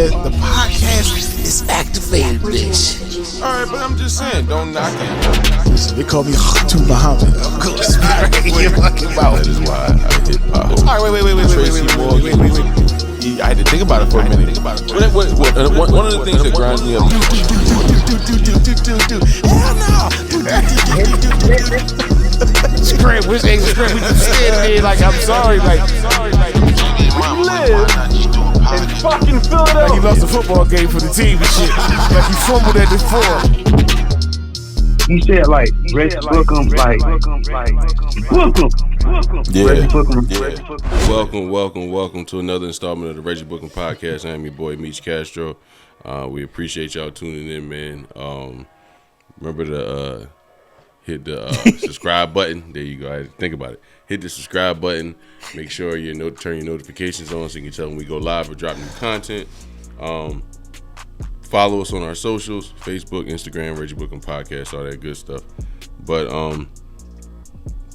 man. The podcast is activated, bitch. All right, but I'm just saying, don't knock it. Listen, they call me Khatu Muhammad. Of course, you're fucking about. That is why I hit pothole. All right, wait. I had to think about it for a minute. One of the things that grinds me up. Scram, which ain't scram? We just scared me like I'm sorry, like we live in fucking Philadelphia. Like he lost a football game for the team and shit. Like he fumbled at the 4. He said like Reggie Bucum, like Bucum. Yeah. Reggie Bucum. Welcome to another installment of the Reggie Bucum podcast. I'm your boy Meech Castro. We appreciate y'all tuning in, man. Remember to hit the subscribe button. There you go. I had to think about it. Hit the subscribe button. Make sure you turn your notifications on so you can tell when we go live or drop new content. Follow us on our socials, Facebook, Instagram, Reggie Bucum Podcast, all that good stuff. But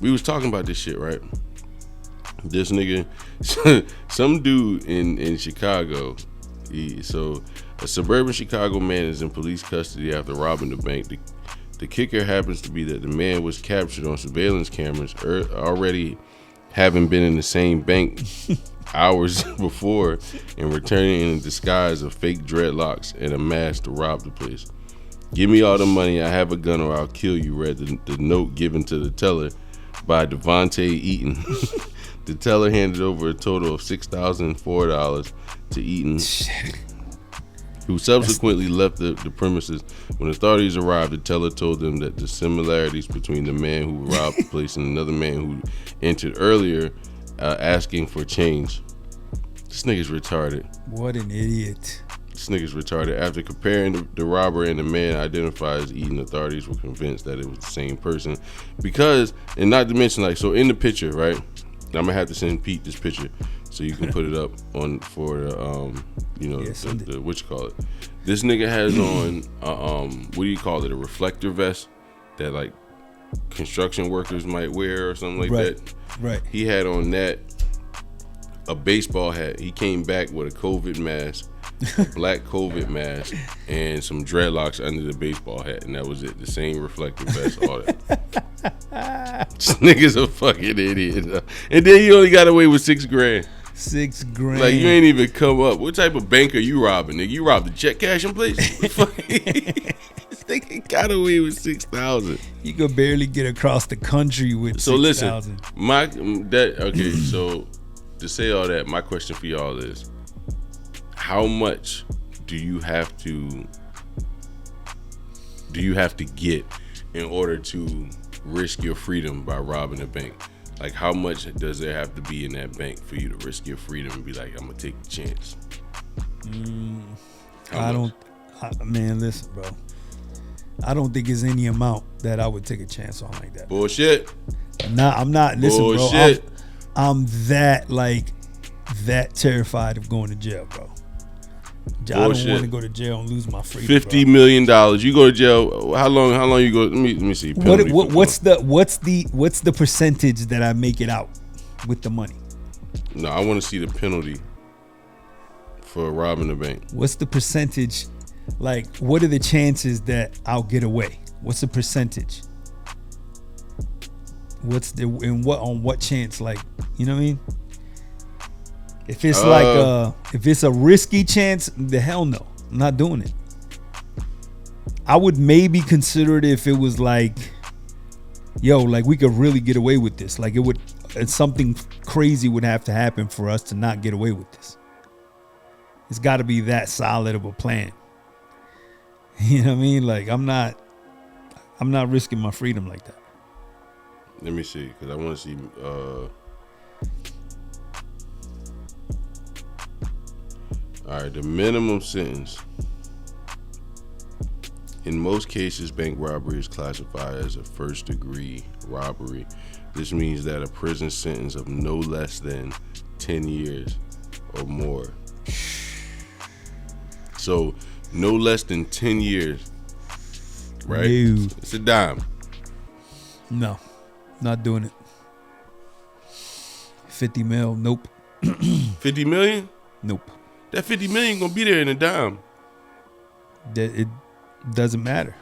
we was talking about this shit, right? This nigga, some dude in Chicago. So a suburban Chicago man is in police custody after robbing the bank. The kicker happens to be that the man was captured on surveillance cameras already having been in the same bank hours before and returning in a disguise of fake dreadlocks and a mask to rob the place. "Give me all the money, I have a gun or I'll kill you," read the note given to the teller by Devontae Eaton. The teller handed over a total of $6,004 to Eaton, who subsequently left the premises. When authorities arrived, the teller told them that the similarities between the man who robbed the place and another man who entered earlier asking for change. This nigga's retarded. What an idiot. This nigga's retarded. After comparing the robber and the man identified as Eaton, authorities were convinced that it was the same person. Because, and not to mention, like, so in the picture, right? I'm gonna have to send Pete this picture so you can put it up on for the the what you call it. This nigga has on what do you call it? A reflector vest that like construction workers might wear or something like that. Right. He had on that, a baseball hat. He came back with a COVID mask, a black COVID mask, and some dreadlocks under the baseball hat, and that was it. The same reflective vest, all that. This nigga's a fucking idiot. And then he only got away with $6,000. $6,000. Like, you ain't even come up. What type of bank are you robbing, nigga? You robbed the check cashing place? This nigga got away with $6,000. You could barely get across the country with so 6,000. Listen, so to say all that, my question for y'all is, how much do you have to get in order to risk your freedom by robbing a bank? Like, how much does there have to be in that bank for you to risk your freedom and be like, I'm gonna take the chance? Man, listen, bro. I don't think there's any amount that I would take a chance on like that. Bullshit. I'm not. Listen, Bullshit. bro. I'm that terrified of going to jail, bro. I don't want to go to jail and lose my freedom. $50 million. You go to jail. How long you go? Let me see. What's the percentage that I make it out with the money? No, I want to see the penalty for robbing the bank. What's the percentage? Like, what are the chances that I'll get away? What's the percentage? On what chance? Like, you know what I mean? If it's if it's a risky chance, the hell no, I'm not doing it. I would maybe consider it if it was like, yo, like we could really get away with this. Like something crazy would have to happen for us to not get away with this. It's got to be that solid of a plan. You know what I mean? Like I'm not risking my freedom like that. Let me see, because I want to see. All right, the minimum sentence. In most cases, bank robbery is classified as a first-degree robbery. This means that a prison sentence of no less than 10 years or more. So, no less than 10 years, right? No. It's a dime. No, not doing it. 50 mil, nope. 50 million? Nope. That 50 million gonna be there in a dime. That it doesn't matter.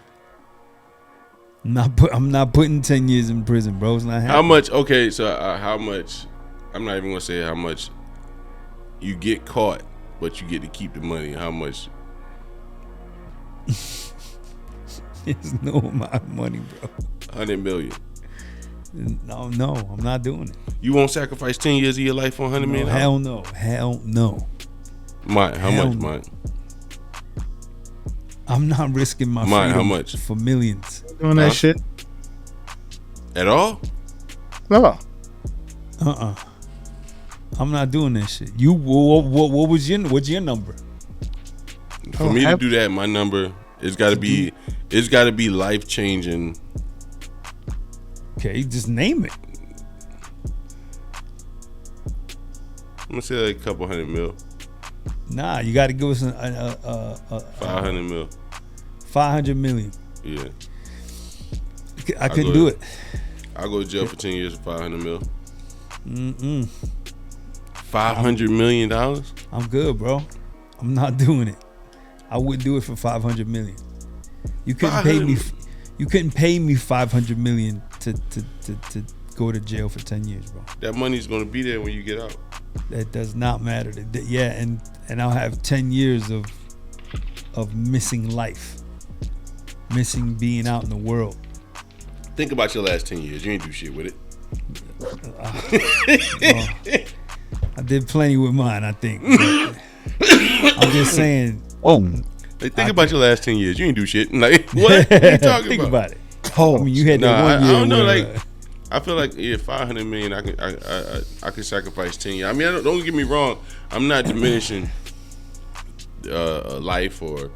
I'm not putting 10 years in prison, bro. It's not happening. How much? Okay, so how much? I'm not even gonna say how much you get caught, but you get to keep the money. How much? There's no amount of money, bro. 100 million. No, I'm not doing it. You won't sacrifice 10 years of your life for 100 million? Hell no. Mine, how Hell much, no. mine? I'm not risking my Mine, how freedom much? for millions. Doing that shit. At all? No. I'm not doing that shit. You what was what's your number? For me to do that, my number it's got to be life changing. Okay, just name it. I'm gonna say like a couple $100 million. Nah, you got to give us 500 mil. 500 million. Yeah. I couldn't do it. I'll go to jail for 10 years for 500 mil. $500 million? I'm good, bro. I'm not doing it. I wouldn't do it for 500 million. You couldn't pay me. You couldn't pay me 500 million to go to jail for 10 years, bro. That money's gonna be there when you get out. That does not matter. Yeah, and I'll have 10 years of missing life, missing being out in the world. Think about your last 10 years. You ain't do shit with it. I did plenty with mine, I think. I'm just saying. Like, think about your last 10 years. You ain't do shit. Like, what are you talking think about? about it. I mean, you had that one year. I don't know. Where, Like, I feel like 500 million. I could sacrifice 10 years. I mean, don't get me wrong. I'm not diminishing life or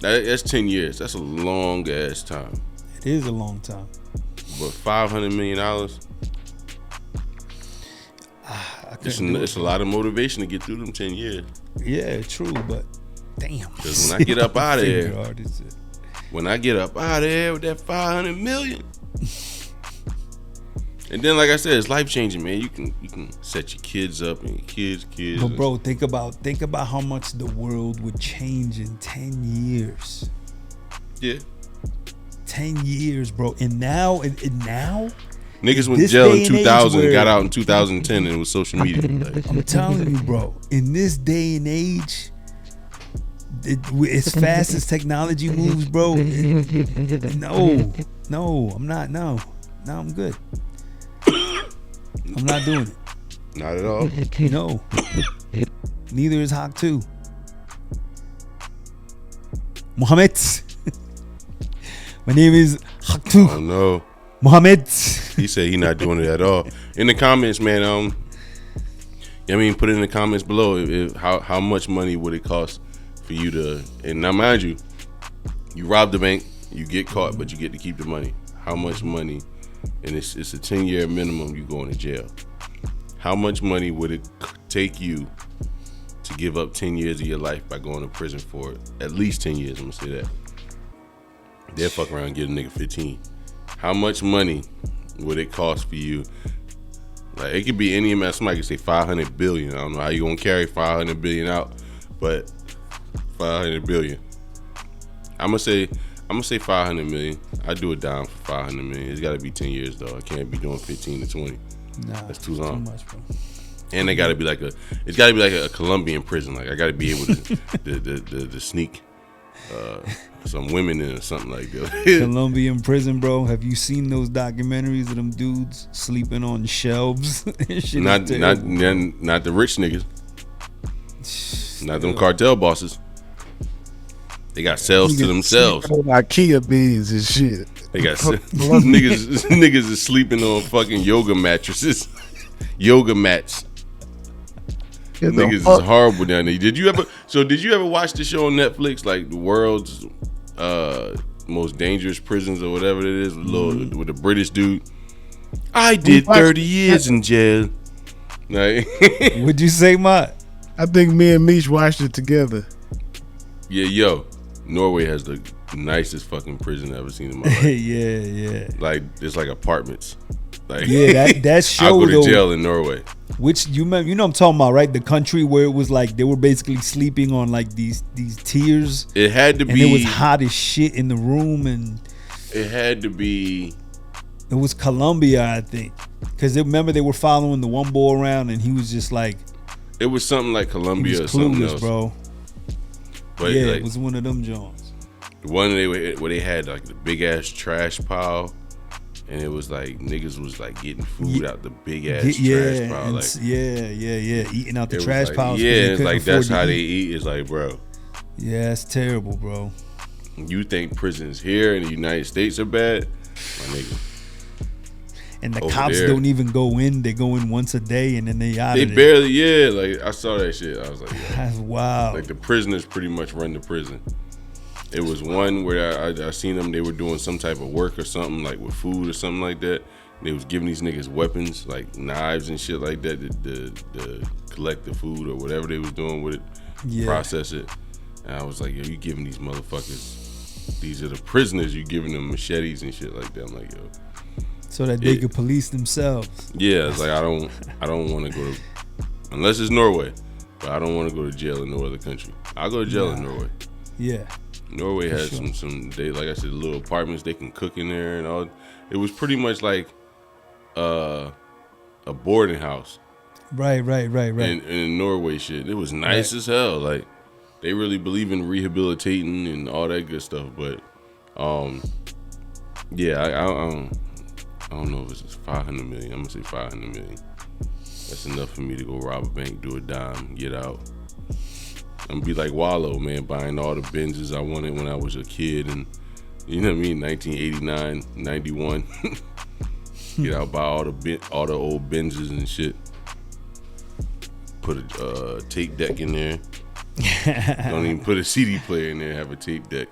that's 10 years. That's a long ass time. it is a long time. But $500 million. It's a lot of motivation to get through them 10 years. Yeah, true, but damn. Because when I get up out of there, hard, when I get up out of there with that 500 million, and then like I said, it's life changing, man. You can set your kids up and your kids. But bro, think about how much the world would change in 10 years. Yeah. 10 years, bro. And now Niggas went to this jail day in and age 2000 and where- got out in 2010 and it was social media. Like, I'm telling you, bro, in this day and age, as fast as technology moves, bro, no, I'm not. No, I'm good. I'm not doing it. not at all. No. Neither is Hawk 2. Mohammed. My name is Hawk 2. Oh no. Mohammed. He said he not doing it at all. In the comments, man, put it in the comments below how much money would it cost for you to, and now mind you rob the bank, you get caught, but you get to keep the money. How much money? And it's a 10-year minimum you going to jail. How much money would it take you to give up 10 years of your life by going to prison for at least 10 years? I'm gonna say that. They'll fuck around and get a nigga 15. How much money would it cost for you? Like, it could be any amount. Somebody could say 500 billion. I don't know how you gonna carry 500 billion out, but 500 billion. I'm gonna say 500 million. I do a dime for 500 million. It's gotta be 10 years though. I can't be doing 15 to 20. Nah, that's too long. Too much, bro. And it's gotta be like a Colombian prison. Like, I gotta be able to sneak some women in or something like that. Colombian prison, bro. Have you seen those documentaries of them dudes sleeping on shelves? Shit not the rich niggas. Not them cartel bosses. They got cells to themselves. IKEA beans and shit. They got niggas is sleeping on fucking yoga mattresses, yoga mats. Niggas is horrible down there. Did you ever watch the show on Netflix, like the world's most dangerous prisons or whatever it is, with the British dude? I did 30 years in jail. Like, would you say, Mott? I think me and Meech watched it together. Yeah, Norway has the nicest fucking prison I've ever seen in my life. Yeah. Like, it's like apartments. Like, Yeah, that show I'll go to though, jail in Norway. which you know what I'm talking about, right? The country where it was like they were basically sleeping on like these tiers, It had to and be. it was hot as shit in the room, and It had to be. it was Colombia, I think, because remember they were following the one boy around, and he was just like, It was something like he Colombia or was something clueless, else. bro. But Yeah, like, it was one of them Jones. the one where they had like the big ass trash pile, and it was like niggas was like getting food out the big ass trash pile. Like, eating out the it was trash like, piles. yeah, 'cause they it's couldn't like that's afford to how they eat. eat. It's like, bro, Yeah, it's terrible, bro. you think prisons here in the United States are bad, my nigga? And the Over cops there. don't even go in. They go in once a day, and then they out They of there. barely, yeah. Like I saw that shit. I was like, yeah. That's wild. Like the prisoners pretty much run the prison. It was one where I seen them. They were doing some type of work or something, like with food or something like that. They was giving these niggas weapons, like knives and shit like that, to collect the food or whatever they was doing with it, process it. And I was like, yo, you giving these motherfuckers, these are the prisoners, you giving them machetes and shit like that. I'm like, yo. So that they could police themselves. Yeah, it's like I don't want to go to, unless it's Norway, but I don't want to go to jail in no other country. I'll go to jail in Norway. Yeah. Norway has some they, like I said, little apartments they can cook in there and all. It was pretty much like a boarding house. Right. In Norway shit. It was nice as hell. Like they really believe in rehabilitating and all that good stuff. But yeah, I don't know if it's 500 million. I'm gonna say 500 million. That's enough for me to go rob a bank, do a dime, get out. I'm gonna be like Wallow, man, buying all the Benzes I wanted when I was a kid, and you know what I mean, 1989, 91. Get out, buy all the old Benzes and shit. Put a tape deck in there. Don't even put a CD player in there. Have a tape deck.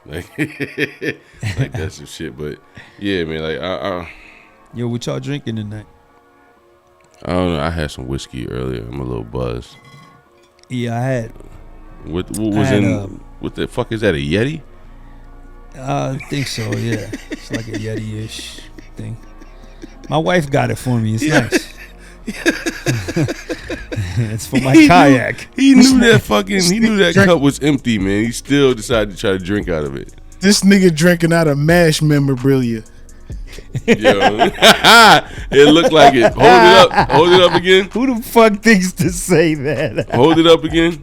Like that's some shit. But yeah, man. Like Yo, what y'all drinking tonight? I don't know. I had some whiskey earlier. I'm a little buzzed. Yeah, I had. What the fuck is that? A Yeti? I think so. Yeah, it's like a Yeti-ish thing. My wife got it for me. It's nice. It's for my kayak. He knew that cup was empty, man. He still decided to try to drink out of it. This nigga drinking out of MASH memorabilia. Yo. It looked like it. Hold it up again. Who the fuck thinks to say that? Hold it up again.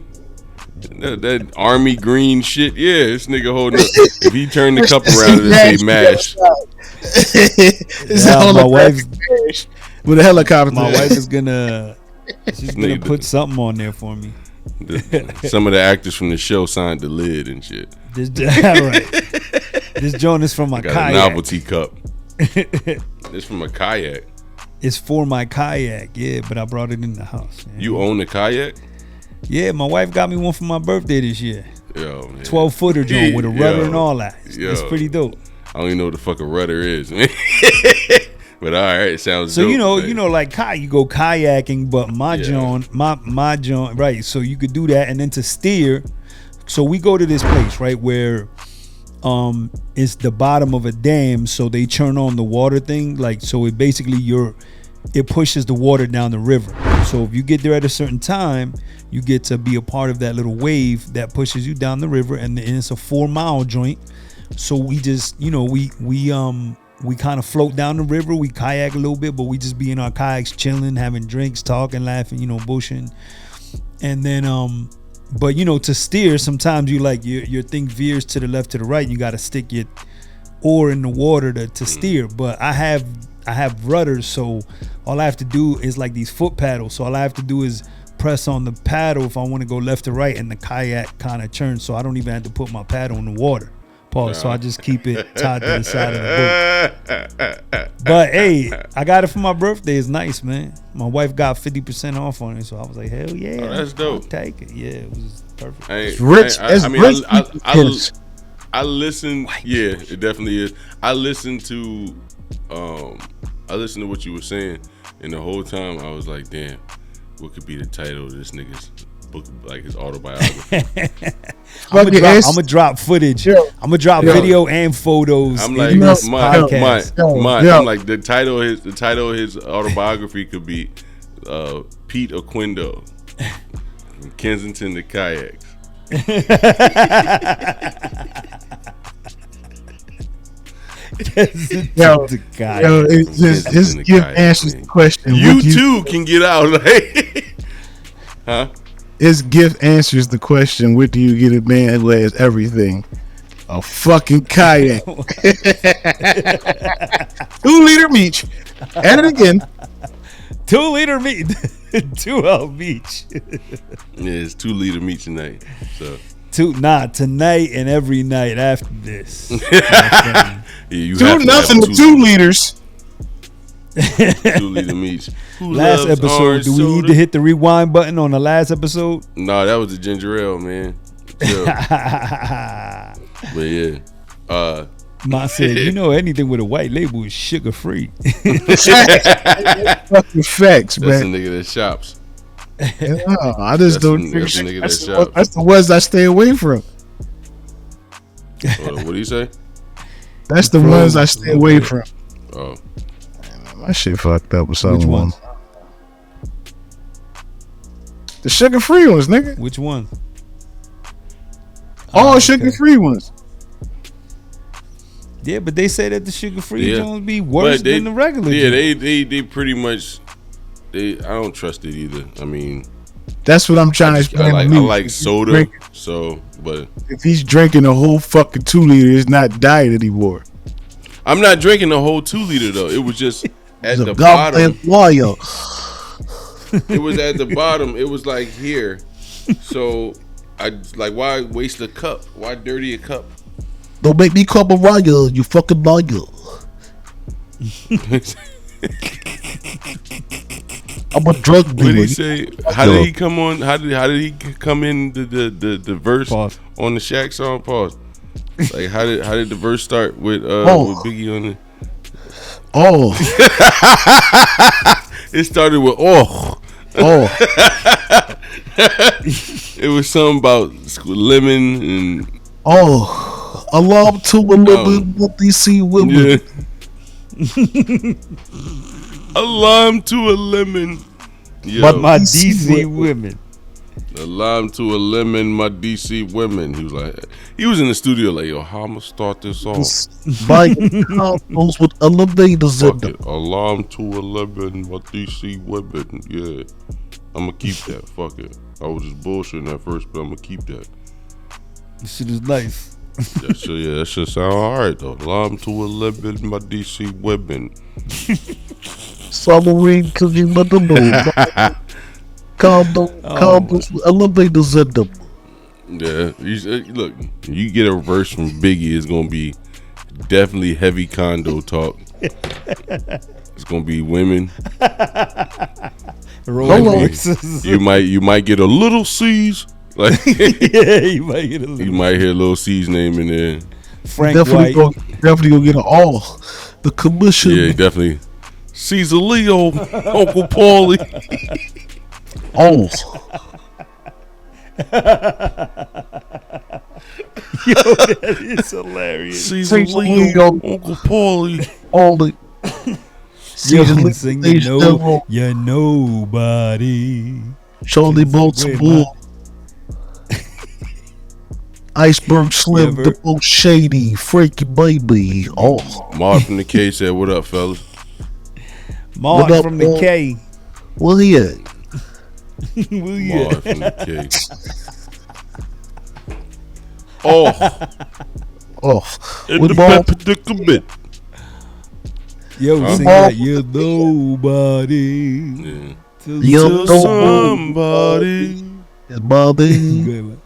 That army green shit. Yeah, this nigga holding up. If he turned the cup around and say MASH. It's Yeah, a my holographic wife's- MASH with a helicopter. My wife is gonna. She's gonna put something on there for me. Some of the actors from the show signed the lid and shit. This right. This joint is from my Got kayak. a novelty cup. It's from a kayak. It's for my kayak, yeah, but I brought it in the house. Man. You own the kayak? Yeah, my wife got me one for my birthday this year. Yo, man. 12-footer joint with a rudder Yo. and all that. It's pretty dope. I don't even know what the fuck a rudder is, man. But all right, it sounds So dope. you know, like you go kayaking, but my joint, my joint, right? So you could do that, and then to steer. So we go to this place, right, where it's the bottom of a dam, so they turn on the water thing, like so it basically it pushes the water down the river. So if you get there at a certain time, you get to be a part of that little wave that pushes you down the river, and it's a 4-mile joint. So we just, you know, we kind of float down the river, we kayak a little bit, but we just be in our kayaks chilling, having drinks, talking, laughing, you know, bushing. And then but you know, to steer, sometimes you like your thing veers to the left, to the right, and you got to stick your oar in the water to steer. But I have rudders, so all I have to do is like these foot paddles. So all I have to do is press on the paddle if I want to go left to right, and the kayak kind of turns, so I don't even have to put my paddle in the water. Pause. So I just keep it tied to the side of the boat. But hey, I got it for my birthday. It's nice, man. My wife got 50% off on it, so I was like, hell yeah, that's dope. I'll take it. Yeah, it was perfect. It's rich. I listened. Yeah, it definitely is. I listened to what you were saying, and the whole time I was like, damn, what could be the title of this nigga's book, like his autobiography. I'm gonna drop footage. Yo. I'm gonna drop video and photos. I'm in like, this my, podcast. I'm like the title of his autobiography could be Pete Oquindo, from Kensington to Kayaks. His gift answers the question. You too can get out. Like, huh? His gift answers the question. What do you get a man who has everything? A fucking kayak. 2-liter meat. Add it again. 2-liter meat. 2L beach. Yeah, it's 2-liter meat tonight. So tonight and every night after this. yeah, you 2-0 to 2 liters. 2-liter meat. Last episode, do we need to hit the rewind button on the last episode? No, that was the ginger ale, man. Chill. But yeah, Ma said, you know, anything with a white label is sugar free. Fucking facts, that's the man. nigga that shops. No, I just don't. That's the nigga that shops. That's the ones I stay away from. What do you say? That's the ones I stay away from. Oh, My shit fucked up with something. Which ones? The sugar-free ones, nigga. Which one? All sugar-free ones. Yeah, but they say that the sugar-free Yeah. Jones be worse than the regular. Yeah, Jones. they pretty much. I don't trust it either. I mean, That's what I'm trying to I explain like, to me. I like soda, so but If he's drinking a whole fucking 2 liter, it's not diet anymore. I'm not drinking the whole 2-liter though. It was just at It's the a goddamn bottom. lawyer. It was at the bottom. It was like here. So I like, why waste a cup? Why dirty a cup? Don't make me come a lawyer, you fucking lawyer. I'm a drug What dealer. did he say? How did he come on? How did he come in the verse Pause. on the Shaq song? Pause. Like how did the verse start with with Biggie on it? Oh, It started with oh. It was something about lemon and alarm to a lemon, what they see women. yeah. A lime to a lemon. Yo, But My DC DC women. a lime to a lemon, my DC women. He was in the studio like, yo, how I'ma start this off? Buying houses with elevators in Fuck them. it. A lime to a lemon, my DC women. Yeah. I'ma keep that. Fuck it. I was just bullshitting at first, but I'ma keep that. This shit is nice. That shit sound alright though. Lime to a lemon, my DC women. Submarine cooking with the moon. Condos with elevators in them. Yeah. Look, you get a verse from Biggie, it's gonna be definitely heavy condo talk. It's gonna be women. Rolexes. You might get a little C's. Like Yeah, you might get a little. you might hear Lil C's name in there. Frank Definitely White. gonna get an all. The commission. Yeah, definitely. Caesar Leo, Uncle Paulie. Oh. Yo, that is hilarious. Caesar Caesar Leo, Leo. Uncle Paulie. All the Yo, Caesar sing Leo, you're nobody. Charlie Baltimore. Iceberg Slim, Never. the most shady, freaky baby. Oh, Mark from the K said, "What up, fellas?" Mark What up, from the Mark? K. well, yeah. Well, Mark from the K. Oh, Oh, in with the ball, bad predicament. Yo, sing Mark- like you're nobody. Yeah. Yo, Tell somebody. his body, Good one.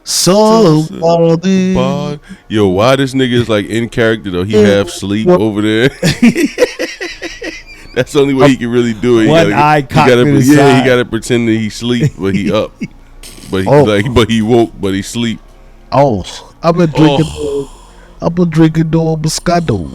somebody. Body. Yo, why this nigga is like in character though? He half sleep over there. That's the only way he can really do it. One eye cocked to the he side. gotta pretend that he sleep, but he up. But he Oh. but he woke, but he sleep. Oh, I've been drinking. I've been drinking no Moscato.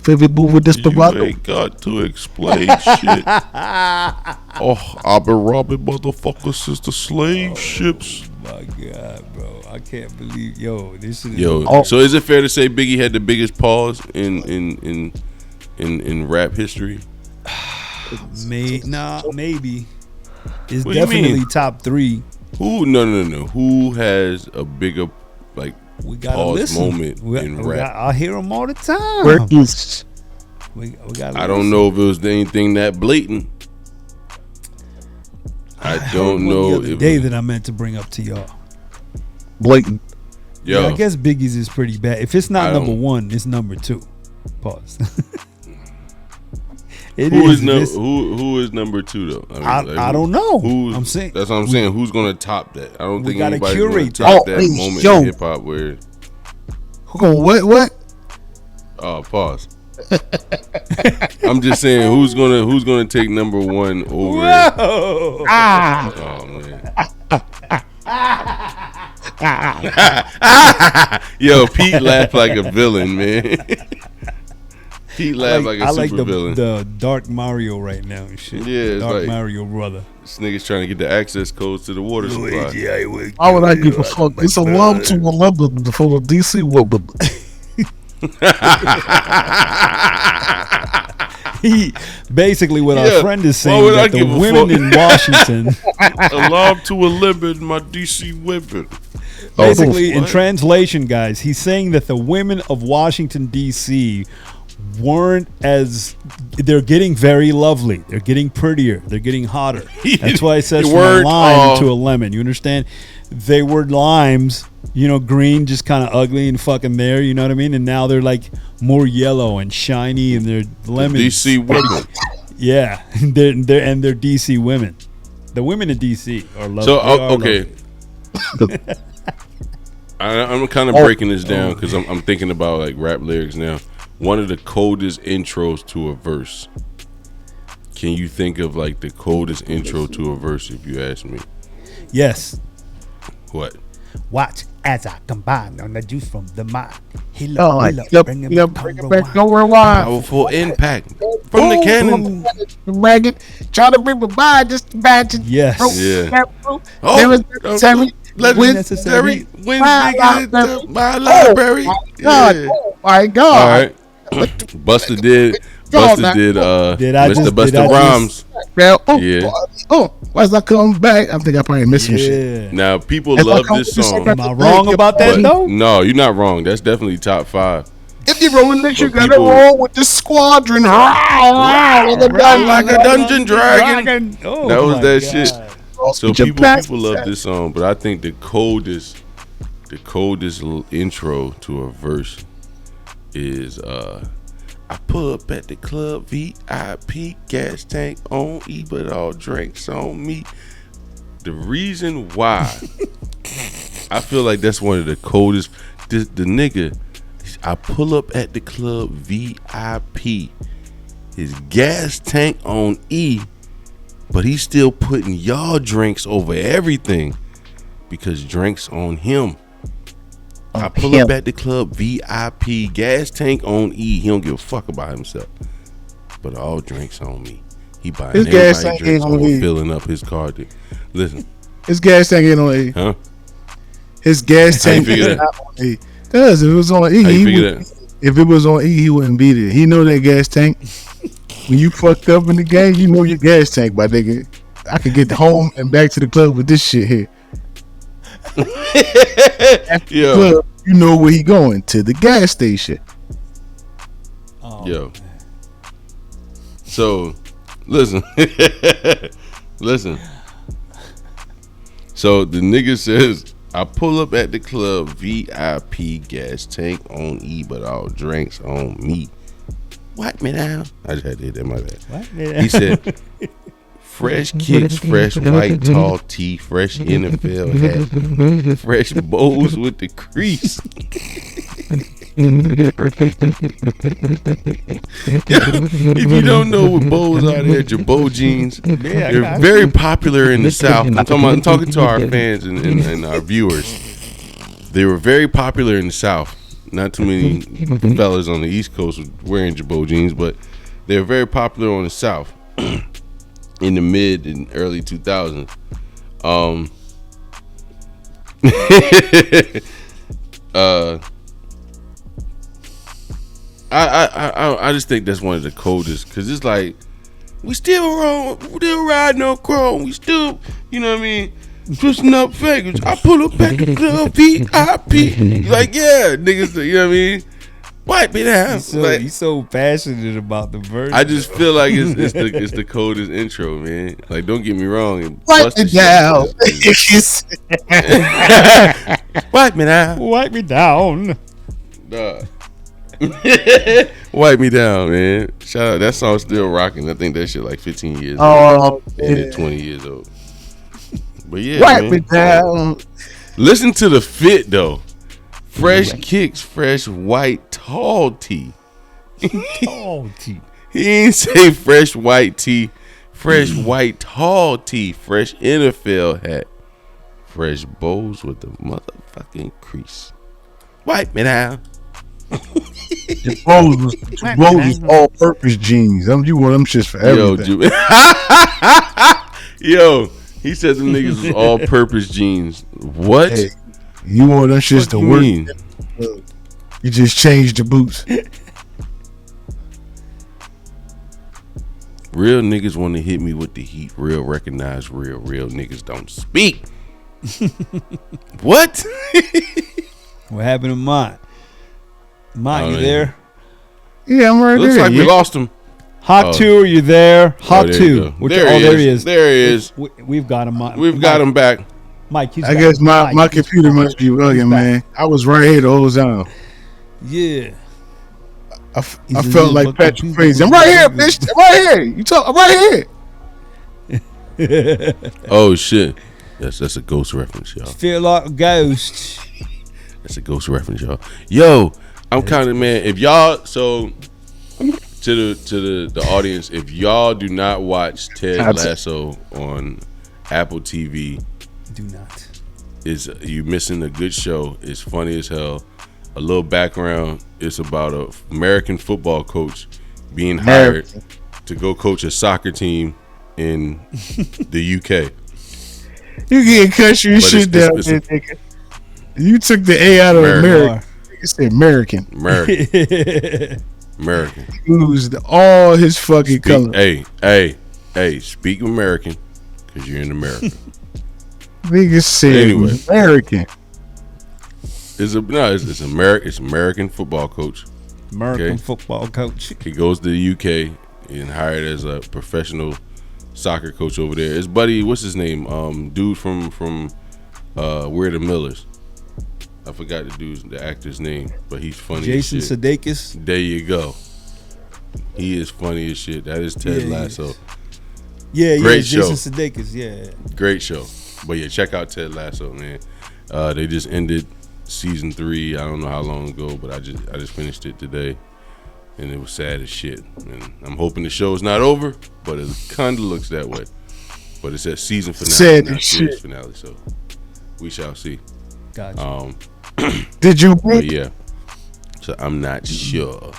favorite movie, Desperado. You ain't got to explain shit. Oh, I've been robbing motherfuckers since the slave ships. My God, bro, I can't believe, this is So is it fair to say Biggie had the biggest pause in rap history? maybe. It's What do you definitely mean? top 3. No. Who has a bigger We gotta pause listen. moment in rap? I hear them all the time. Where is We gotta I don't know if it was anything that blatant. I don't know the if day that I meant to bring up to y'all. blatant? yo. I guess Biggie's is pretty bad. If it's not I number don't- 1, it's number 2. Pause. Who is number 2 though? I don't know. I'm saying that's what I'm saying. Who's gonna top that? I don't We think gotta anybody's gonna curate top that. that Oh, moment yo. in hip hop where. Who gonna what? Pause. I'm just saying who's gonna take number 1 over. Whoa. Oh man. Yo, Pete laughed like a villain, man. Pete laughed like a I like super villain. the Dark Mario right now and shit. Yeah, it's Dark like- Mario brother. This nigga's trying to get the access codes to the water supply. Why would I give a fuck? It's a love to a love for the DC woman. He basically what Yeah, our friend is why saying would I that the give a women fuck? in Washington, Allow to a limit, my DC women. basically in what? translation, guys, he's saying that the women of Washington D.C. weren't as they're getting very lovely. They're getting prettier. They're getting hotter. That's why it says They from a weren't, lime to a lemon. You understand? They were limes, green, just kind of ugly and fucking there. You know what I mean? And now they're like more yellow and shiny, and they're lemons. DC women. Yeah, they're DC women. The women in DC are lovely. So okay, I'm kind of breaking this down because I'm thinking about like rap lyrics now. One of the coldest intros to a verse. Can you think of like the coldest intro to a verse? If you ask me, Yes. what? Watch as I combine on the juice from the mind. Bring it back, go rewind. Powerful impact from the cannon. Ragged, try to bring me by, just imagine. Yes. Yeah. Oh, there was necessary. Legendary when nigga to my library. God, Yeah. oh my All God. right. Buster did Did I Mr. just- Buster did I Rhymes. Well, Yeah. why's I come back? I think I probably missed some shit. Yeah. Now people If I love come this with this song. second- Am I wrong about that But though? no, you're not wrong. That's definitely top 5. If you're rolling this, you But gotta people- roll with the squadron. Like a dungeon dragon. Oh, That was my that God. shit. So people love this song, but I think the coldest intro to a verse is I pull up at the club VIP, gas tank on E, but all drinks on me. The reason why I feel like that's one of the coldest. The nigga, I pull up at the club VIP, his gas tank on E, but he's still putting y'all drinks over everything because drinks on him. I pull up at the club VIP, gas tank on E. He don't give a fuck about himself, but all drinks on me. He buying His gas everybody tank drinks ain't on on E. filling up his car. Listen, His gas tank ain't on E. huh? His gas How you tank figure is that? not on E. Cause if it was on E, How you he figure would, that? if it was on E, he wouldn't be there. He know that gas tank. When you fucked up in the game, you know your gas tank, my nigga. I could get home and back to the club with this shit here. Yo, Club, you know where he going, to the gas station. Oh, yo. So, listen, listen. So the nigga says, I pull up at the club VIP, gas tank on E, but all drinks on me. Wipe me down. I just had to hit that, my bad. What? He said, fresh kicks, fresh white tall tee, fresh NFL hat, fresh bows with the crease. If you don't know what bows are, they're Jabot jeans. They're very popular in the South. I'm talking to our fans and our viewers. They were very popular in the South. Not too many fellas on the East Coast wearing Jabot jeans, but they're very popular on the South in the mid and early 2000s. I just think that's one of the coldest, because it's like, we still riding on chrome, we still, you know what I mean, twisting up figures. I pull up back to the club, VIP. Like, yeah, niggas, you know what I mean? Wipe me down. He's so passionate about the verse. I just feel like it's the coldest intro, man. Like, don't get me wrong. Wipe it down. Wipe me down. Wipe me down. Duh. Wipe me down, man. Shout out. That song's still rocking. I think that shit like 15 years old. And 20 years old. But yeah, wipe man. me down. Listen to the fit though. Fresh kicks, fresh white tall tee. Tall tee. He ain't say fresh white tee. Fresh white tall tee. Fresh NFL hat. Fresh bows with the motherfucking crease. Wipe me down. The Bose was all-purpose jeans. You want them shits for everything. Yo, he said them niggas was all-purpose jeans. What? Hey, you want them shits to work? Mean? You just changed the boots. Real niggas want to hit me with the heat. Real recognize real. Real niggas don't speak. What? What happened to mine? Mine, you there? Yeah, I'm right Looks there. like we lost him. Hot 2, are you there? Hot there 2. There he is. There he is. We've got him. We've got him back. Mike, I guess my computer must be bugging, man. I was right here the whole time. Yeah. I felt like Patrick Swayze. I'm right here, bitch. I'm right here. I'm right here. Oh shit. That's a ghost reference, y'all. Feel like a ghost. That's a ghost reference, y'all. Yo, I'm kind of, man. If y'all, so to the audience, if y'all do not watch Ted Lasso on Apple TV, do not. You missing a good show. It's funny as hell. A little background. It's about a American football coach being hired to go coach a soccer team in the UK. You getting country shit down there, nigga. You took the A out of American. You said American. American. He losed all his fucking color. Hey, speak American, because you're in America. Nigga said anyway. American. It's American football coach. American football coach. He goes to the UK and hired as a professional soccer coach over there. His buddy, what's his name? Dude from We're the Millers. I forgot the actor's name, but he's funny. Jason as shit. Sudeikis. There you go. He is funny as shit. That is Ted Lasso. Great show. Jason Sudeikis. Yeah. Great show. But yeah, check out Ted Lasso, man. They just ended season 3. I don't know how long ago, but I just finished it today, and it was sad as shit. And I'm hoping the show is not over, but it kind of looks that way. But it's at season finale, sad not as series shit. finale. So we shall see. Gotcha. Did you? But yeah. So I'm not sure.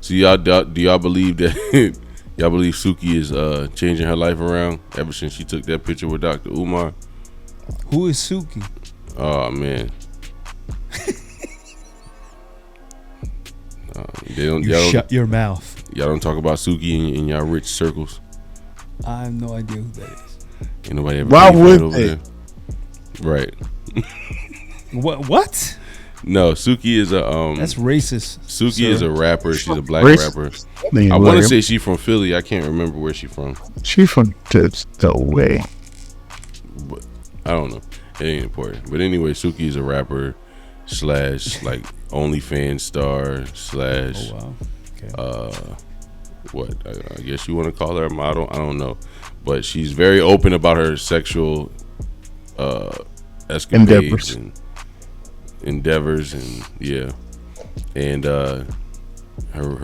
So y'all, do y'all believe that? Y'all believe Suki is changing her life around ever since she took that picture with Dr. Umar? Who is Suki? Oh man. Shut your mouth. Y'all don't talk about Suki in y'all rich circles. I have no idea who that is. Ain't nobody ever. Why would over they? there. Right. What? No, Suki is a That's racist. Suki is a rapper. She's a black rapper. I I want to say she's from Philly. I can't remember where she's from. She from the way. But I don't know. It ain't important. But anyway, Suki is a rapper / like OnlyFans star / Oh wow. Okay. What I guess you want to call her a model. I don't know, but she's very open about her sexual escapades and endeavors, and yeah, and her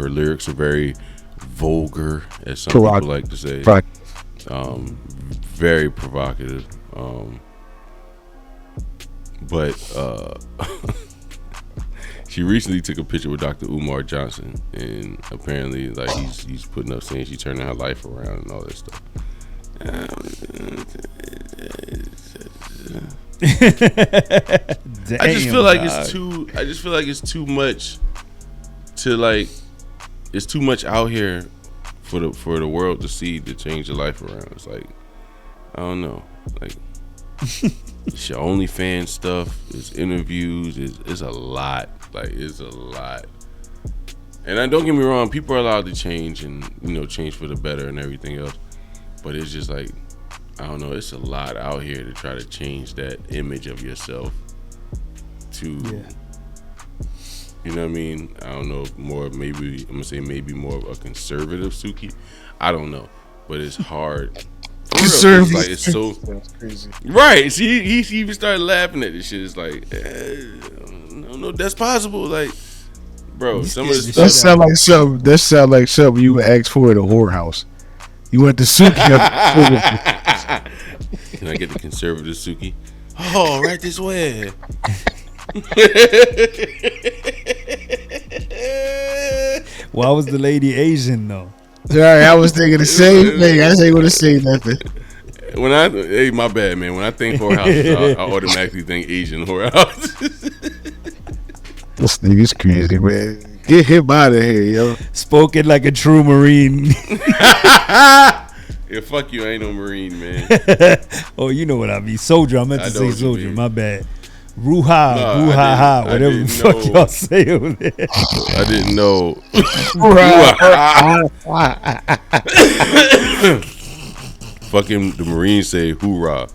lyrics are very vulgar, as some people like to say. Very provocative. But She recently took a picture with Dr. Umar Johnson, and apparently, like he's putting up saying she's turning her life around and all that stuff. I just feel like it's too. I just feel like it's too much to like. It's too much out here for the world to see to change your life around. It's like, I don't know, like it's your OnlyFans stuff, it's interviews, it's a lot. Like it's a lot. And don't get me wrong, people are allowed to change and change for the better and everything else. But it's just like, I don't know, it's a lot out here to try to change that image of yourself to, you know what I mean? I don't know, more maybe, I'm gonna say maybe more of a conservative Suki. I don't know, but it's hard. Conservative. Like, it's so That's crazy. right. See, he even started laughing at this shit. It's like, no, that's possible. Like, bro, some of this That stuff. sound like something. That sound like something you would ask for at a whorehouse. You went to Suki. Can I get the conservative Suki? Oh, right this way. Why was the lady Asian though? Sorry, I was thinking the same thing. I ain't gonna say nothing. Hey, my bad, man. When I think whorehouse, I automatically think Asian whorehouse. This nigga's crazy, man. Get him out of here, yo. Spoken like a true Marine. Yeah, fuck you. I ain't no Marine, man. Oh, you know what I mean. Soldier. I meant to I know say what you soldier. mean. My bad. Ruha, No, ruha, I whatever the didn't fuck know. y'all say over there. I didn't know. Fucking the Marines say hoorah.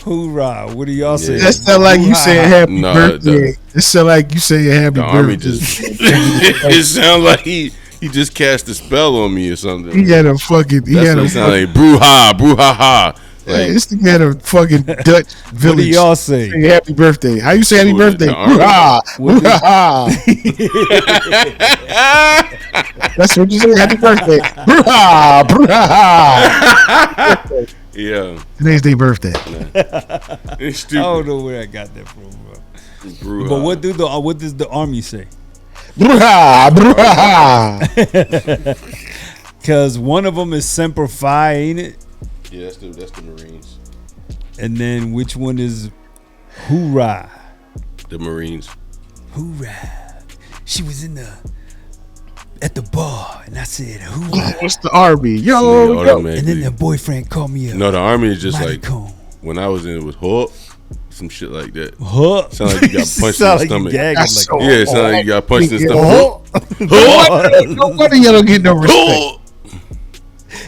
Hoorah. What do y'all say? That sound like you saying happy Nah, birthday. It sound like you saying happy The army birthday. just. It sounds like he just cast a spell on me or something. He had a fucking. He That's had what a it sounds like. Brouhaha. Like, this thing had a fucking Dutch What do village. y'all say? Say happy birthday. How you say happy Who, birthday? the army? Hurrah! What do- Hurrah! That's what you say. Happy birthday. Hurrah! Hurrah! yeah. Today's their birthday. It's I stupid. don't know where I got that from, bro. Brouhaha. But what does the army say? Hurrah! Hurrah! Because one of them is Semper Fi, ain't it? Yeah, that's the Marines. And then which one is Hoorah? The Marines. Hoorah. She was at the bar, and I said, hoorah. What's the army? Nigga Yo, yo. automatically- And then the boyfriend called me a No, the army is just like maricon. when I was in it with Hook, some shit like that. Huh? Sound like you got punched in Sound the like you stomach. gagging That's like so- Yeah, it sounded like you got punched in the Oh, stomach. no wonder you don't get no respect. Hook!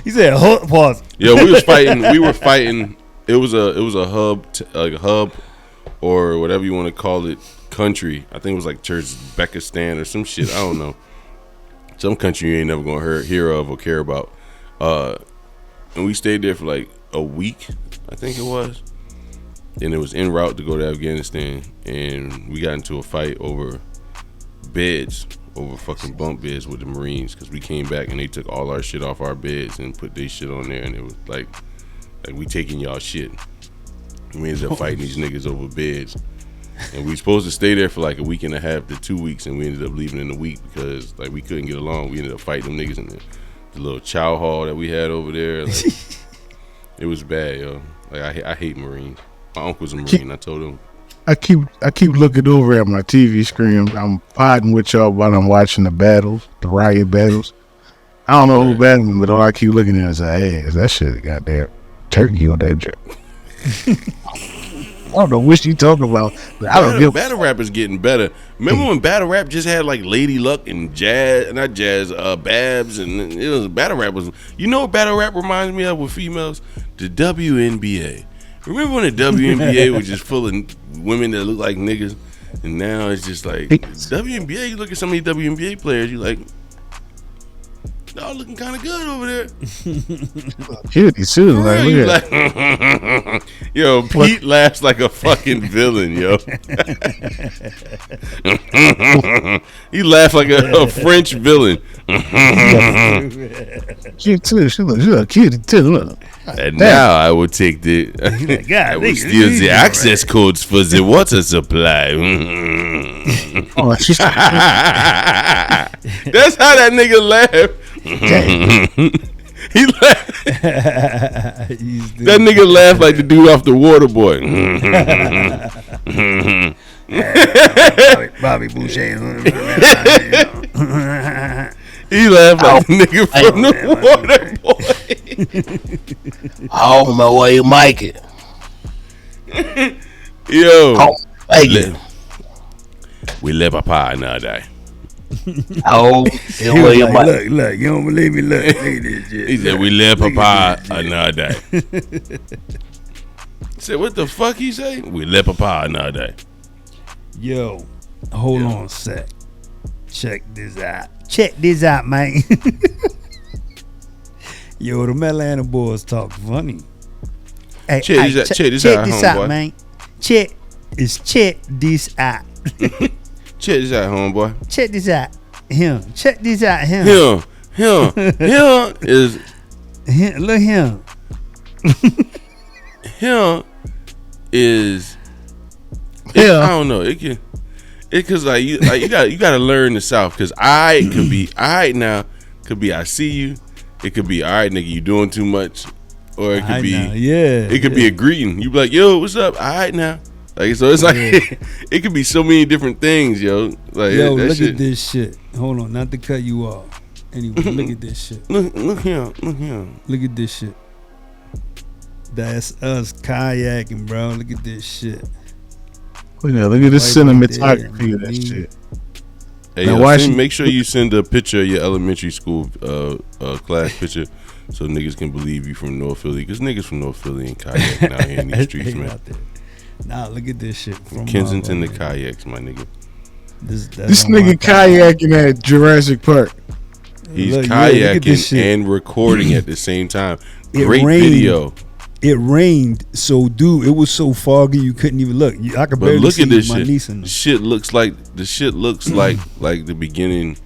He said, huh? Pause. Yeah, we was fighting. We were fighting. It was a hub, like a hub, or whatever you want to call it, country. I think it was like Uzbekistan or some shit. I don't know. Some country you ain't never gonna hear of or care about. And we stayed there for like a week, I think it was. And it was en route to go to Afghanistan, and we got into a fight over beds. Over fucking bunk beds with the Marines, because we came back and they took all our shit off our beds and put their shit on there, and it was like we taking y'all shit. And we ended up fighting these niggas over beds, and we supposed to stay there for like a week and a half to 2 weeks, and we ended up leaving in a week because like we couldn't get along. We ended up fighting them niggas in the little chow hall that we had over there. Like, it was bad, yo. Like I hate Marines. My uncle's a Marine. I told him. I keep looking over at my TV screen. I'm podding with y'all while I'm watching the battles, the riot battles. I don't know who battling, but all I keep looking at is like, hey, is that shit goddamn turkey on that drip? I don't know what you talking about, but I don't give. Battle rap is getting better. Remember when battle rap just had like Lady Luck and Babs, and it was battle rap was. You know what battle rap reminds me of with females? The WNBA. Remember when the WNBA was just full of women that look like niggas, and now it's just like WNBA. You look at some of these WNBA players, you like, y'all looking kind of good over there. Cutie too, like, You look at like, Yo, Pete laughs like a fucking villain, yo. He laughed like a French villain. She look cute too. Look. And now I will take the. I will steal the access codes for the water supply. Oh, she's That's how that nigga laughed. He laughed. That nigga laughed like the dude off the Water Boy. Bobby Boucher. He laughed like the nigga from the Water Boy. oh my way, Mikey. Yo, Oh, Mikey. we live apart another day. Oh, He was like, look, you don't believe me? Look, look at this shit. He said we live apart another day. I said, what the fuck he say? We live apart another day. Yo, hold on a sec. Check this out. Check this out, man. Yo, the Atlanta boys talk funny. Hey, Check this out, homeboy. man. Check this out. Check this out, homeboy. Check this out. Check this out. Him is look him. him is. Yeah. I don't know. It cause like you gotta learn the South. Cause I could be alright now. Could be I see you. It could be alright, nigga. You doing too much, or it could be It could be a greeting. You be like, yo, what's up? Alright now. Like so, it's like it could be so many different things, yo. Like Yo, that look shit. at this shit. Hold on, not to cut you off. Anyway, look at this shit. Look here. Look at this shit. That's us kayaking, bro. Look at this shit. Look at this Right cinematography of there, that shit. Hey, Now, yo, why make sure you send a picture of your elementary school class picture so niggas can believe you from North Philly. Because niggas from North Philly ain't kayaking out here in these streets, They man. out there. Nah, look at this shit. From Kensington to kayaks, my nigga. This nigga kayaking at Jurassic Park. He's Look at this kayaking shit. and recording at the same time. It Great rained. video. It rained, so dude, it was so foggy you couldn't even look. I could But barely look see at this my shit. niece and The them. shit looks like like the beginning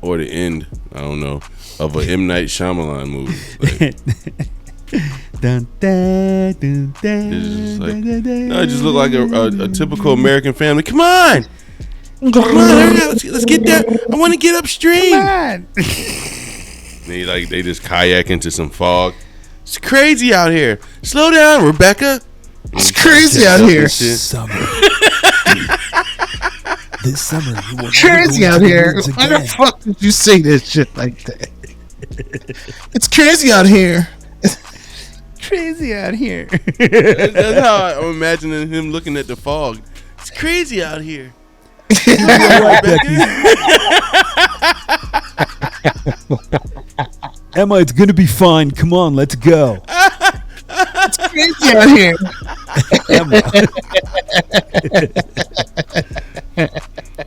or the end, I don't know, of a M. Night Shyamalan movie. Like, Dun, dun, dun, dun, it's just like, dun, dun, dun, no, it just looked like a typical American family. Come on, hurry up, let's get there. I want to get upstream. They just kayak into some fog. It's crazy out here. Slow down, Rebecca. It's crazy out here. Summer. This summer, you will Crazy never out go into here. the woods Why the again. fuck did you say this shit like that? It's crazy out here. Crazy out here. That's how I'm imagining him looking at the fog. It's crazy out here. Emma, it's gonna be fine. Come on, let's go. Crazy out here. Emma.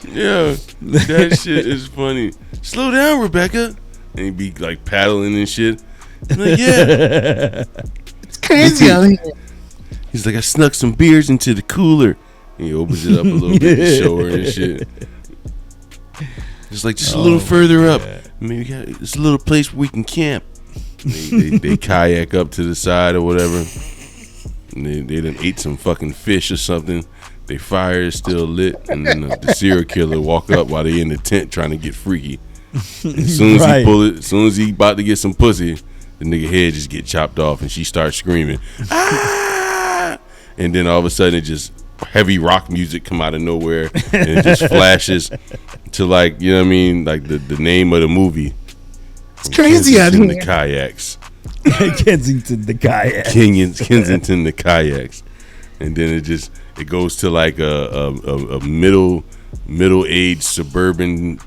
Yeah, that shit is funny. Slow down, Rebecca. And he'd be like paddling and shit. I'm like, yeah. It's crazy out here. He's like, I snuck some beers into the cooler. And he opens it up a little bit to show her and shit. Just like, just a little further up. Maybe it's a little place where we can camp. They kayak up to the side or whatever. And they done ate some fucking fish or something. They fire is still lit, and then the serial killer walk up while they in the tent trying to get freaky. As soon as he pull it, as soon as he about to get some pussy, the nigga head just get chopped off, and she starts screaming, ah! And then all of a sudden, it just heavy rock music come out of nowhere, and it just flashes to like, you know what I mean, like the name of the movie. It's crazy out Kensington here. the Kayaks. Kensington the kayak. Kensington the Kayaks. And then it goes to like a middle-aged suburban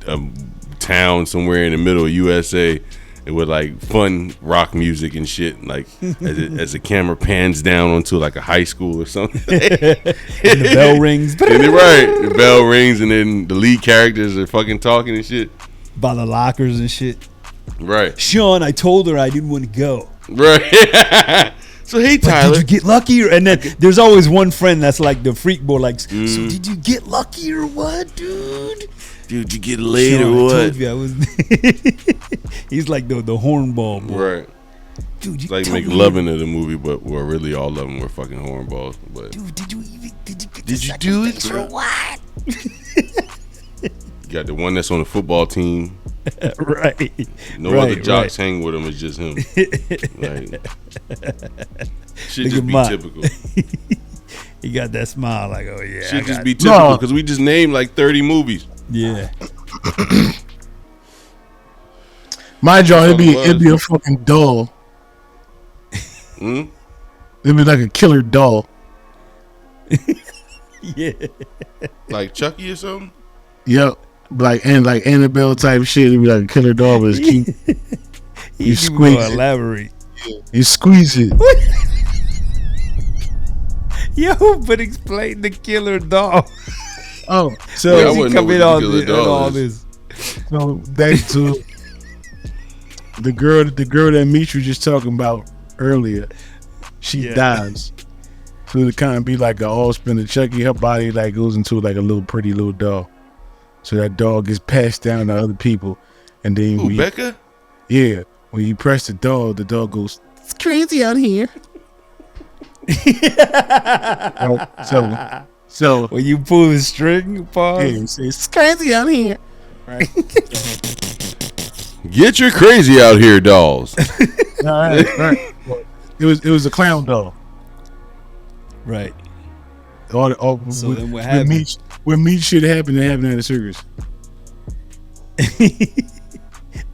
town somewhere in the middle of USA, and with like fun rock music and shit, like as the camera pans down onto like a high school or something. And the bell rings. And then, right, the bell rings, and then the lead characters are fucking talking and shit. By the lockers and shit. Right. Sean, I told her I didn't want to go. Right. So hey, But Tyler. did you get lucky? And then there's always one friend that's like the freak boy. Like, so did you get lucky or what, dude? Dude, you get laid Sean, or I what? told you I was. He's like the hornball boy. Right. Dude, you It's like told me- McLovin of the movie, but well, really all of them were fucking hornballs. But Dude, did you get did you do it, bro? what? You got the one that's on the football team. Right. No Right, other jocks hang with him. It's just him. Like, should Look just at be mine. typical. He got that smile like, oh yeah. I Should just got be it. typical because we just named like 30 movies. Yeah. My jaw, That's all it it'd be was. a fucking doll. Hmm? It'd be like a killer doll. Yeah. Like Chucky or something? Yep. Like Annabelle type shit. It'd be like a killer doll, but it's cute. You squeeze gonna it. elaborate. You squeeze it. Yo, but explain the killer doll. Oh, Yeah, I so He wouldn't know come what in the all, killer in doll all is. this. so back to the girl that Meech was just talking about earlier. She Yeah. dies. So to kind of be like an all spinner Chucky, her body like goes into like a little pretty little doll. So that doll gets passed down to other people, and then Who, Becca? when you press the doll goes, "It's crazy out here." so When you pull the string, yeah, pause. it says, "It's crazy out here." Get your crazy out here, dolls. Right. It was a clown doll. Right. All, So then what happened? When meat shit happened, it happened at a circus.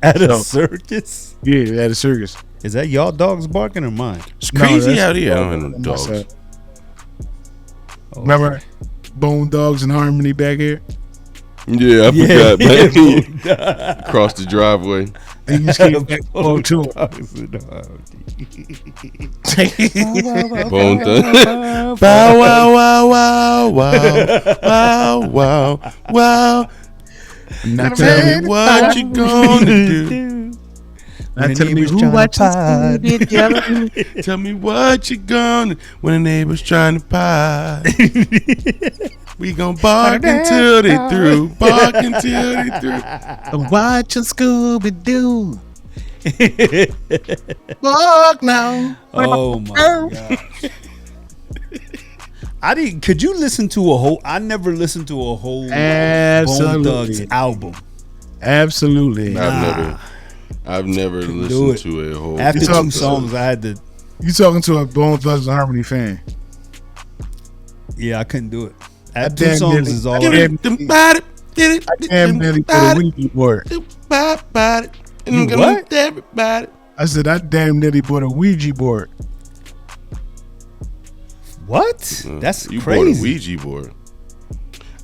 At a So- circus? Yeah, at a circus. Is that y'all dogs barking or mine? It's No, crazy that's- out here. I don't have no on my dogs. side. Oh, Remember Bone Dogs in Harmony back here? Yeah, I Yeah, forgot, man. Across the driveway. They just came back oh, too. Bone thug. Bow wow wow wow wow wow wow wow. Not Tell telling me what you gonna do. not telling me who watches TV. Tell me what you gonna when the neighbors trying to pie. We gon' bark until they through. Bark until they through. Watching Scooby Doo. Walk now. Oh my god! I didn't. Could you listen to a whole? I never listened to a whole Bone Absolutely. Thugs album. Absolutely. I've never do listened it. to a whole. After You two talking- songs, I had to. You talking to a Bone Thugs and Harmony fan? Yeah, I couldn't do it. I After two damn songs nearly- is all. I Get I, damn- it, them body, get it, I damn nearly put a Ouija board. body. You what? Everybody. I said I damn nearly bought a Ouija board. what? That's You crazy, bought a Ouija board.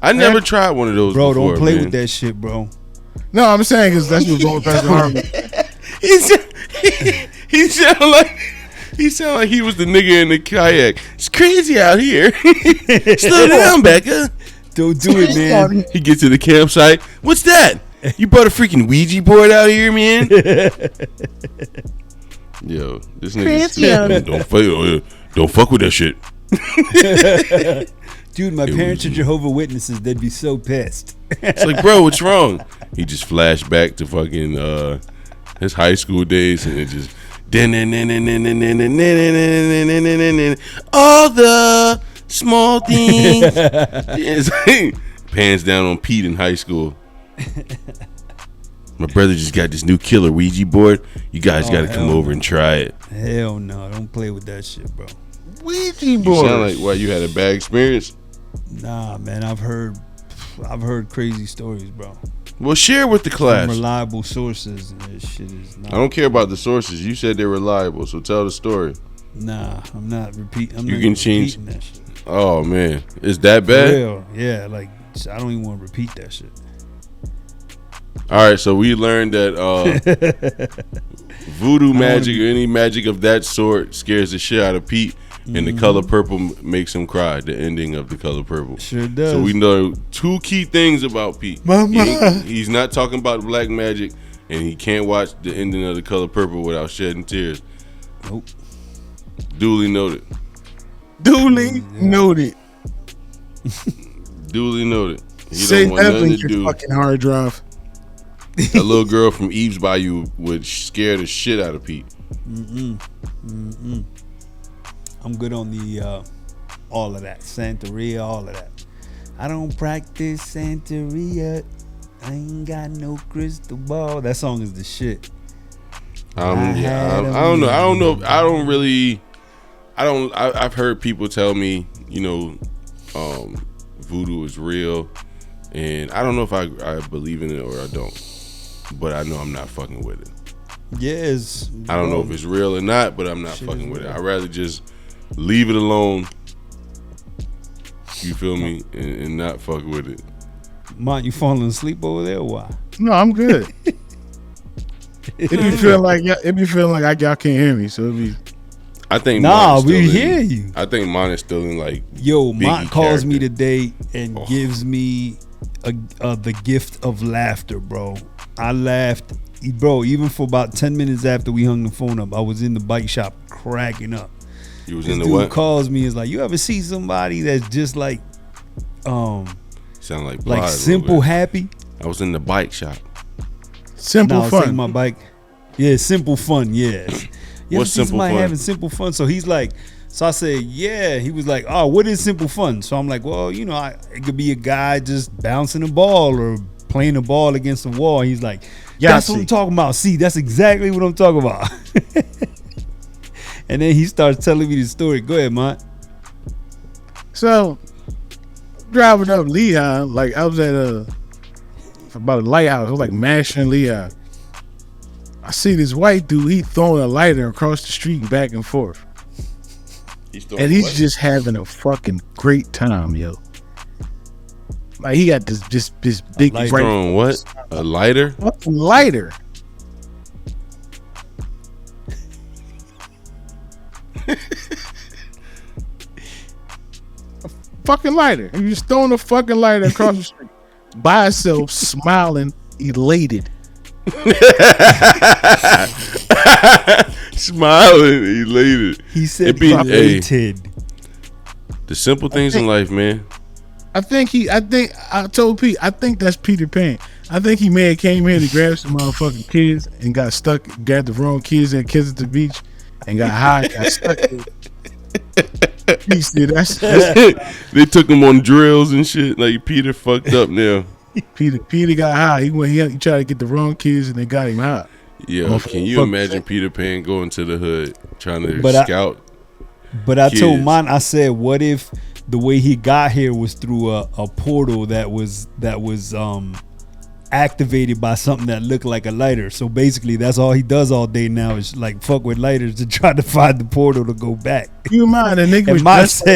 I never tried one of those bro. before, Don't play man. with that shit, bro. No, I'm saying because that's what Bone Thugs and Harmony. He sound like he was the nigga in the kayak. It's crazy out here. Slow down, Becca. Don't do it, man. He gets to the campsite. What's that? You brought a freaking Ouija board out here, man? Yo, this nigga stupid. Don't fuck with that shit. Dude, my parents are Jehovah's Witnesses. They'd be so pissed. It's like, bro, what's wrong? He just flashed back to fucking his high school days, and it just all the small things. It's like, pans down on Pete in high school. My brother just got this new killer Ouija board. You guys got to come hell over and try it. Hell no, don't play with that shit, bro. Ouija You board. sound like what? You had a bad experience? Nah, man, I've heard crazy stories, bro. Well, share with the From class. reliable sources, and this shit is not. I don't care about the sources. You said they're reliable, so tell the story. Nah, I'm not repeating. You can change- repeating that shit. Oh man, is that For bad? real, yeah. Like I don't even want to repeat that shit. All right, so we learned that voodoo magic or any magic of that sort scares the shit out of Pete, and the color purple makes him cry. The ending of the color purple. Sure does. So we know two key things about Pete. He's not talking about black magic, and he can't watch the ending of the color purple without shedding tears. Nope. Duly noted. Duly noted. Duly noted. You Say don't want that nothing link to your do. fucking hard drive. That little girl from Eve's Bayou would scare the shit out of Pete. I'm good on the all of that Santeria, all of that. I don't practice Santeria. I ain't got no crystal ball. That song is the shit. I don't know. I've heard people tell me, voodoo is real, and I don't know if I believe in it or I don't. But I know I'm not fucking with it. Yes. I don't know if it's real or not, but I'm not fucking with it. I'd rather just leave it alone. You feel me? And not fuck with it. Mont, you falling asleep over there or why? No, I'm good. It be feeling like y'all can't hear me, so it be. I think we hear you. I think mine is still in like. Yo, Biggie Mont calls character. me today and gives me the gift of laughter, bro. I laughed, bro, even for about 10 minutes after we hung the phone up. I was in the bike shop cracking up. You was This in the dude what? calls me, is like, you ever see somebody that's just like Sound like simple happy? I was in the bike shop. Simple I was fun. taking my bike. Yeah, simple fun. Yeah. You ever What's see simple somebody fun? having simple fun? So he's like, so I said, yeah. He was like, oh, what is simple fun? So I'm like, well, it could be a guy just bouncing a ball or playing the ball against the wall. He's like, that's what I'm talking about. See, that's exactly what I'm talking about. And then he starts telling me the story. Go ahead, Mont. So, driving up Lehigh, like I was at about a lighthouse. I was like mashing Lehigh. I see this white dude. He throwing a lighter across the street back and forth, and he's just having a fucking great time, yo. Like he got this big He's bright throwing what? A lighter? fucking lighter. A fucking lighter. He was throwing a fucking lighter across the street by himself, smiling, elated. Smiling, elated. He said the simple things in life, man. I told Pete, I think that's Peter Pan. I think he may have came here to grab some motherfucking kids and got stuck, grabbed the wrong kids and kids at the beach and got high, got stuck. He said, that's They took him on drills and shit. Like Peter fucked up now. Peter got high. He tried to get the wrong kids and they got him high. Yeah, can you imagine Peter Pan going to the hood trying to scout? I kids? told mine, I said, what if the way he got here was through a portal that was activated by something that looked like a lighter? So basically that's all he does all day now is like fuck with lighters to try to find the portal to go back. You mind the nigga was dressed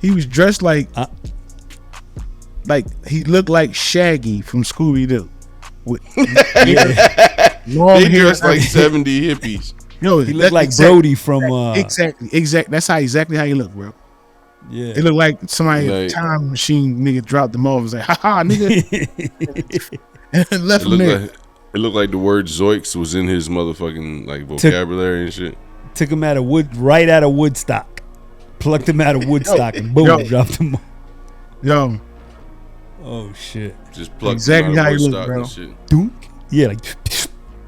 he was dressed like he looked like Shaggy from Scooby-Doo. Long They hair, dressed like 70 hippies. Yo, He looked like Brody from exactly. That's exactly how he looked, bro. yeah. It looked like somebody Like- time machine nigga dropped them off. Was like, haha, nigga, and left him there. It looked like the word Zoiks was in his motherfucking like vocabulary and shit. Took him out of Woodstock. Plucked him out of Woodstock and boom, dropped him off. Yo, Oh shit. Just plucked Exactly him out how of he Woodstock look, bro. and shit. Dunk. Yeah, like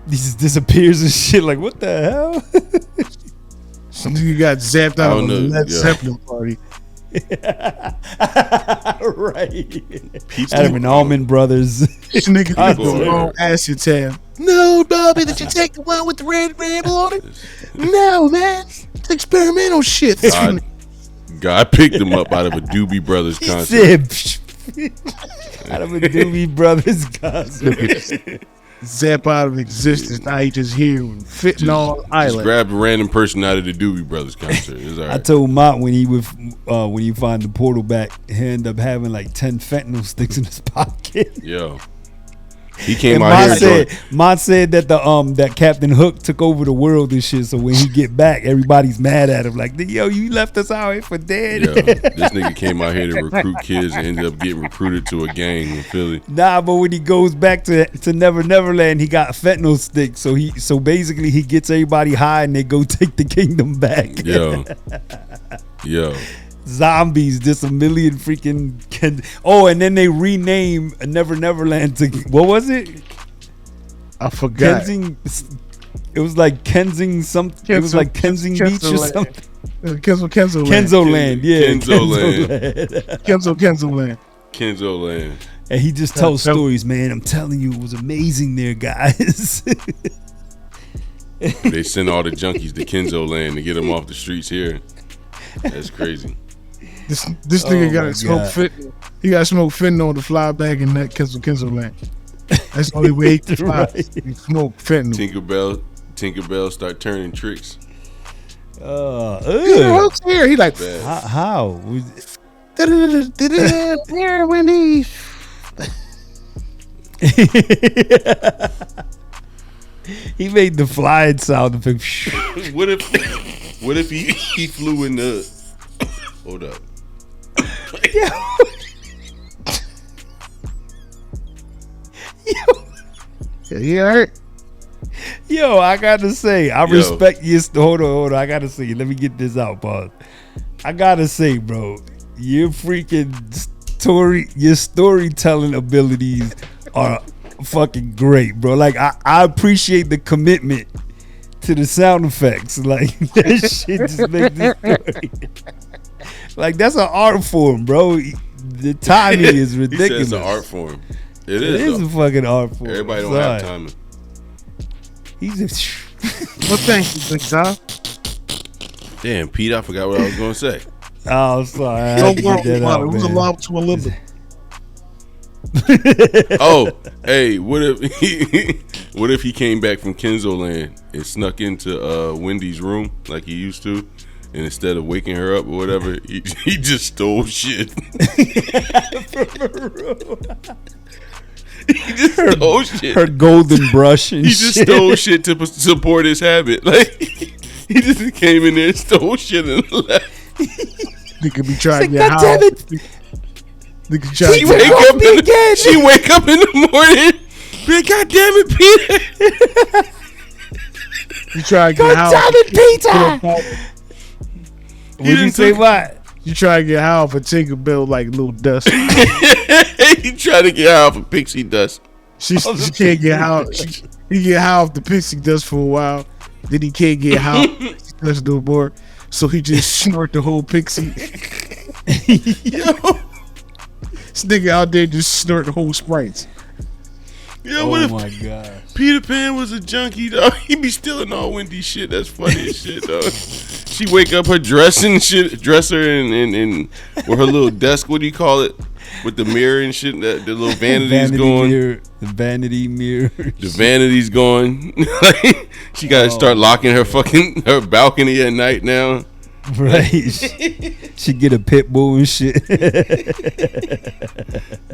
he just disappears and shit. Like what the hell? some nigga got zapped I out don't of a know, Led yeah. Zeppelin party. Right. Pete's Adam and Allman Brothers. This nigga got the People wrong acid tab. No, Bobby, did you take the one with the red label on it? No, man. It's experimental shit. God picked him up out of a Doobie Brothers He concert. said, out of a Doobie Brothers concert. Zap out of existence. Now he just here fitting on Just island. grab a random person out of the Doobie Brothers concert. It's all I right. told Mott when you find the portal back, he end up having like 10 fentanyl sticks in his pocket. Yo, He came And out Mont here said, doing. Mont said that that Captain Hook took over the world and shit. So when he get back, everybody's mad at him. Like, yo, you left us out here for dead. Yo, this nigga came out here to recruit kids and ended up getting recruited to a gang in Philly. Nah, but when he goes back to Never Neverland, he got fentanyl sticks. So basically he gets everybody high and they go take the kingdom back. Yo. Zombies, just a million freaking. And then they rename Never Neverland to what was it? I forgot. It was like Kensing something. It was like Kensing Beach or something. Kenzo Kenzoland, yeah. Kenzoland. Kenzoland. And he just tells stories, man. I'm telling you, it was amazing there, guys. They send all the junkies to Kenzoland to get them off the streets here. That's crazy. This nigga got to smoke fentanyl. He got to smoke fentanyl to fly back in that Kenzoland. That's the only way to fly. He smoke fentanyl. Tinkerbell start turning tricks. Hook's here. He like, how? Here, Wendy. He made the flying sound effect. What if he flew in the? Hold up. He hurt. Yo, I gotta say, I respect you. Hold on. I gotta say, let me get this out, pause. I gotta say, bro, your freaking your storytelling abilities are fucking great, bro. Like, I appreciate the commitment to the sound effects. Like, that shit just makes this story. Like, that's an art form, bro. The timing is ridiculous. He says it's an art form. It is. It is a fucking art form. Everybody don't have timing. He's just. Well, thank you, Big Tom. Damn, Pete, I forgot what I was going to say. Oh, sorry. It was a lot to a little. Oh, hey, what if he came back from Kenzoland and snuck into Wendy's room like he used to, and instead of waking her up or whatever, he just stole shit. He just stole shit. Her golden brush and he just stole shit to support his habit. Like, he just came in there and stole shit and left. Nigga be trying to get God damn it. She wake up in the morning. Be like, God damn it, Peter. You try to get God damn it, Peter. What did you say? What? You try to get high off a Tinkerbell like little dust. He try to get high off of pixie dust. She can't get high. He get high off the pixie dust for a while. Then he can't get high off the pixie dust no more. So he just snort the whole pixie. Yo. This nigga out there just snort the whole Sprites. Yo, what if my God. Peter Pan was a junkie, dog? He be stealing all Wendy's shit. That's funny as shit, dog. She wake up her dresser and with her little desk, what do you call it? With the mirror and shit, the little vanity's going. The vanity mirror. The vanity's going. She got to start locking her balcony at night now. Right. She get a pit bull and shit.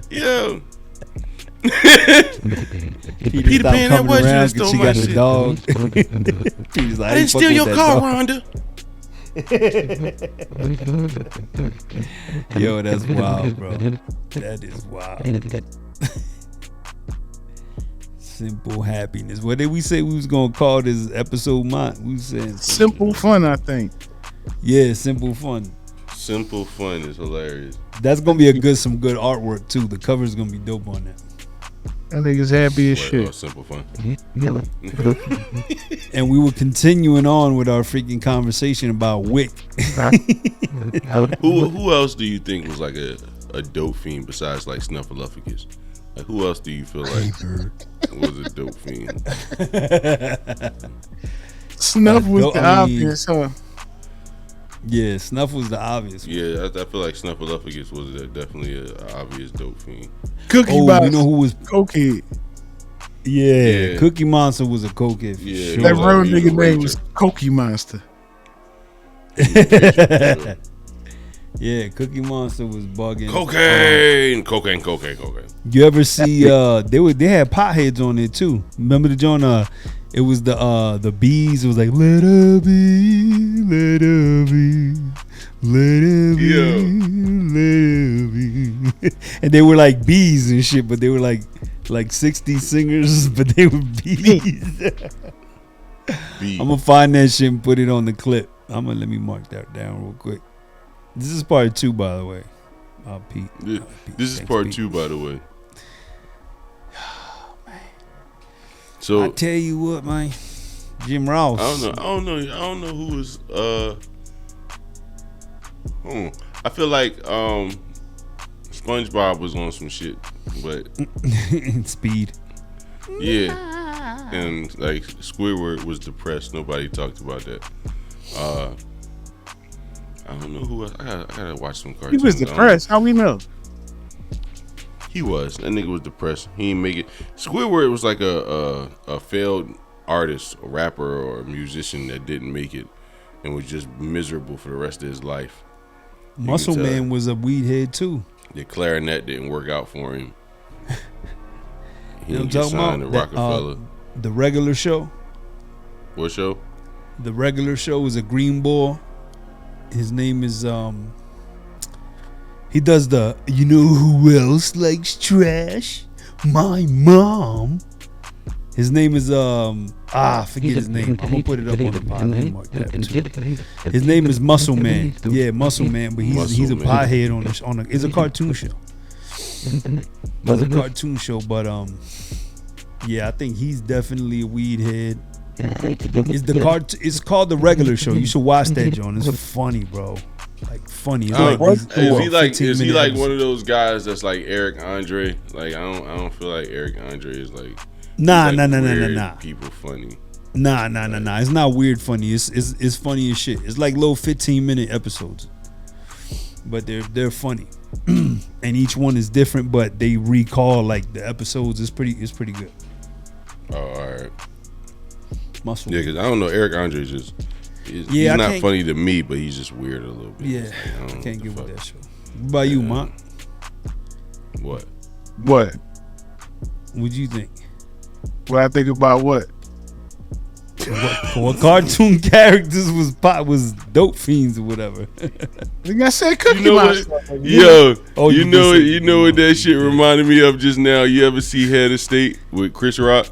Yo. Peter Pan, that was you that stole my shit. Dog. I didn't steal your car, Rhonda. Yo, that's wild, bro. That is wild. Simple happiness. What did we say we was gonna call this episode? We was saying simple fun, I think. Yeah, simple fun. Simple fun is hilarious. That's gonna be some good artwork too. The cover's gonna be dope on that. I think it's happy as shit. Simple fun. And we were continuing on with our freaking conversation about Wick. Who else do you think was like a dope fiend besides like Snuffleupagus? Like, who else do you feel like was a dope fiend? Snuff was the obvious, huh? Yeah, Snuff was the obvious one. Yeah, I feel like Snuffleupagus was definitely an obvious dope fiend. Cookie Monster, you know who was cokehead? Yeah, Cookie Monster was a cokehead. Yeah, sure. That real nigga name was Cookie Monster. Yeah, Cookie Monster was bugging. Cocaine. You ever see they had potheads on it too. Remember the joint? It was the bees. It was like let her be, let her be, let her be, let her be. And they were like bees and shit, but they were like 60 singers, but they were bees. I'm gonna find that shit and put it on the clip. Let me mark that down real quick. This is part 2, by the way. Pete. This is part 2, by the way. So I tell you what, man, Jim Ross. I don't know who was. I feel like SpongeBob was on some shit, but Speed. Yeah, and like Squidward was depressed. Nobody talked about that. I don't know who else. I gotta watch some cartoons. He was depressed. How we know? He was. That nigga was depressed. He didn't make it. Squidward was like a failed artist, a rapper, or a musician that didn't make it and was just miserable for the rest of his life. Muscle Man was a weed head too. The clarinet didn't work out for him. He You know didn't get what I'm signed to talking about? Rockefeller. The Regular Show. What show? The Regular Show is a green boy. His name is he does the you know who else likes trash? My mom. His name is forget his name. I'm gonna put it up on the pod. His name is Muscle Man. Yeah, Muscle Man, but he's a pothead on a it's a cartoon show. It's a cartoon show, but yeah, I think he's definitely a weed head. It's called The Regular Show. You should watch that, John. It's funny, bro. Like funny. It's is he like one of those guys that's like Eric Andre? Like I don't feel like Eric Andre is like Nah. People funny. Nah. It's not weird funny. It's funny as shit. It's like little 15-minute episodes, but they're funny, and each one is different. But they recall like the episodes. It's pretty good. Oh, all right. Muscle. Yeah, because I don't know. Eric Andre he's not funny to me, but he's just weird a little bit. Yeah, like, I can't get with that show. What about you, Monk? What? What'd you think? What I think about what? What cartoon characters was dope fiends or whatever? Like I said, Cookie You know Monster. what? Yo, Oh, you you know what that shit reminded me of just now? You ever see Head of State with Chris Rock?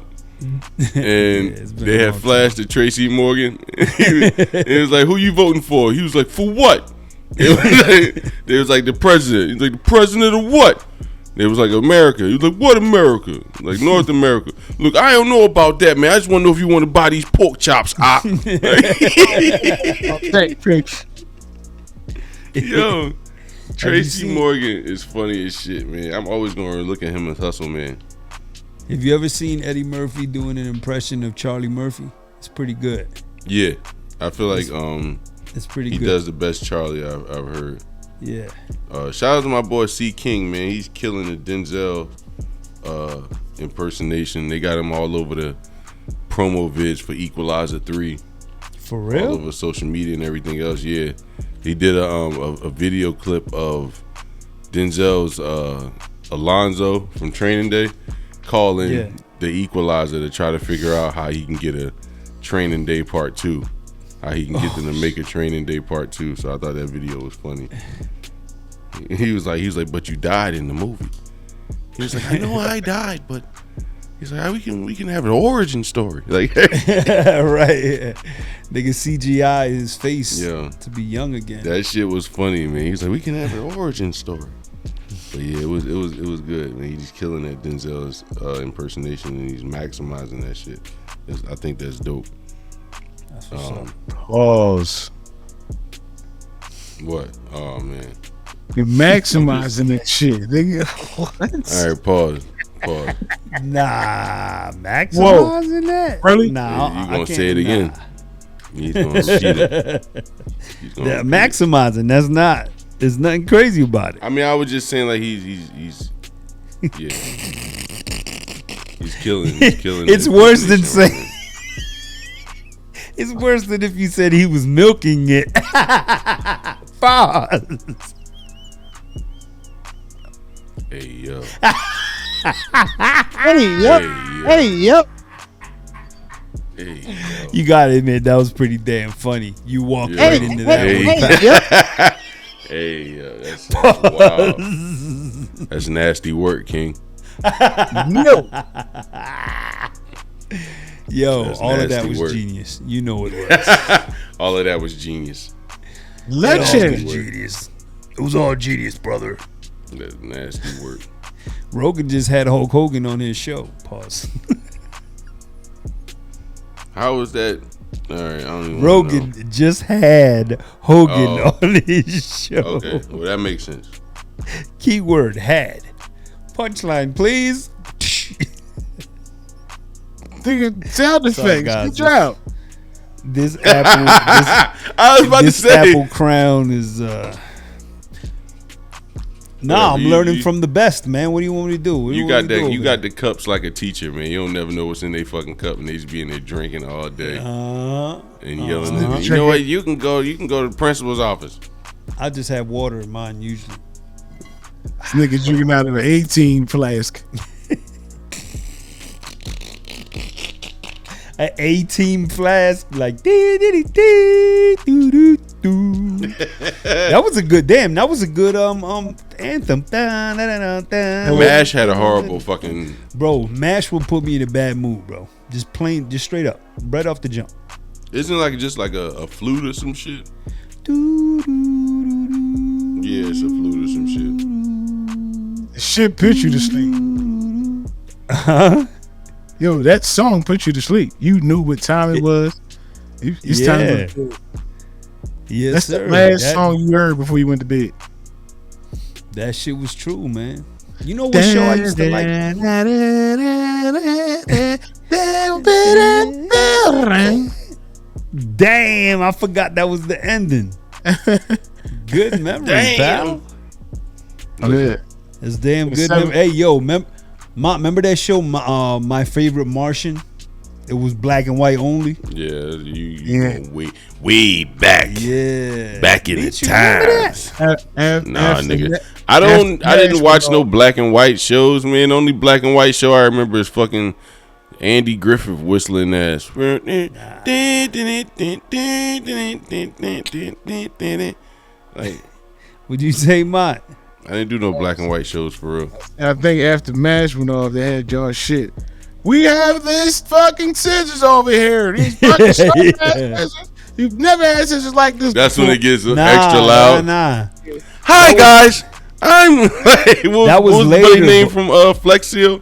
And they had flashed to Tracy Morgan. It was like, who you voting for? He was like, for what? It was like the president. He was like, the president of what? It was like America. He was like, what America? Like North America. Look, I don't know about that, man. I just want to know if you want to buy these pork chops. Yo, Tracy Morgan is funny as shit, man. I'm always going to look at him as Hustle Man. Have you ever seen Eddie Murphy doing an impression of Charlie Murphy? It's pretty good. Yeah, I feel like it's pretty he good. does the best Charlie I've heard. Yeah. Shout out to my boy C King, man. He's killing the Denzel impersonation. They got him all over the promo vids for Equalizer 3. For real? All over social media and everything else. Yeah, he did a video clip of Denzel's Alonzo from Training Day calling the Equalizer to try to figure out how he can get a Training Day Part 2. How he can get them to make a Training Day Part 2. So I thought that video was funny. He was like, but you died in the movie. He was like, I know I died, but he's like, we can have an origin story. Like, right. Yeah. They can CGI his face to be young again. That shit was funny, man. He's like, we can have an origin story. But yeah, it was good, man. He's just killing that Denzel's impersonation, and he's maximizing that shit. I think that's dope. That's what's up. Pause. What? Oh man, You're maximizing that shit, nigga. What? all right, pause. Nah, maximizing that. Really? Nah, Yeah, you gonna say it again? He's gonna repeat it. Yeah, maximizing. That's not. There's nothing crazy about it. I mean, I was just saying, like he's yeah, he's killing. It's worse than saying. It's worse than if you said he was milking it. Pause. Hey yo. Hey, yep. Hey, yep. Hey yo. You gotta admit that was pretty damn funny. You walked Yeah. right into that Hey. one. Hey, yep. Hey yo. That's wild. That's nasty work, King. No. Yo, That's all of that nasty was work. genius. You know it was. All of that was genius. Legend. Genius. It was all genius, brother. That's nasty work. Rogan just had Hulk Hogan on his show. Pause. How was that? All right, I don't even Rogan know. just had Hogan Oh. on his show. Okay, well that makes sense. Keyword had. Punchline, please. Thinking sound effects. guys, Good job. This apple. I was about This to say. apple crown is. Nah, I'm you- learning you- from the best, man. What do you want me to do? What do You want got me to that. do You over got the cups like a teacher, man. You don't never know what's in their fucking cup, and they just be in there drinking all day there? and yelling at me. You Drinking. know what? You can go to the principal's office. I just have water in mine usually. This nigga drinking out of an 18 flask. An 18 flask, like dee dee dee dee doo doo doo. That was a good That was a good anthem. Da, da, da, da, da. Mash had a horrible fucking. Bro, Mash will put me in a bad mood, bro. Just straight up, right off the jump. Isn't it like just like a flute or some shit? Doo, doo, doo, doo. Yeah, it's a flute or some shit. Shit put you to sleep. Yo, that song put you to sleep. You knew what time it was. It's time Yeah. to bed. Yes, That's sir. the last That- song you heard before you went to bed. That shit was true, man. You know what show I used to like? Damn, I forgot that was the ending. Good memory, pal. Yeah. It's damn good. Seven- Hey, yo, remember that show, My Favorite Martian? It was black and white only. Yeah, you Yeah. going way back. Yeah, Back in the Bitch, you remember that? times. Nah, After nigga. that- I after didn't watch Nash no went black and white shows, man. Only black and white show I remember is fucking Andy Griffith whistling ass. Like, Would you say mine? I didn't do no black and white shows for real. And I think after MASH went off, they had y'all shit. We have this fucking scissors over here. These fucking scissors. You've never had scissors like this. That's when before. it gets Nah, extra loud. Nah. Hi guys, I'm like, That was what was the later, buddy name but- from Flex Seal?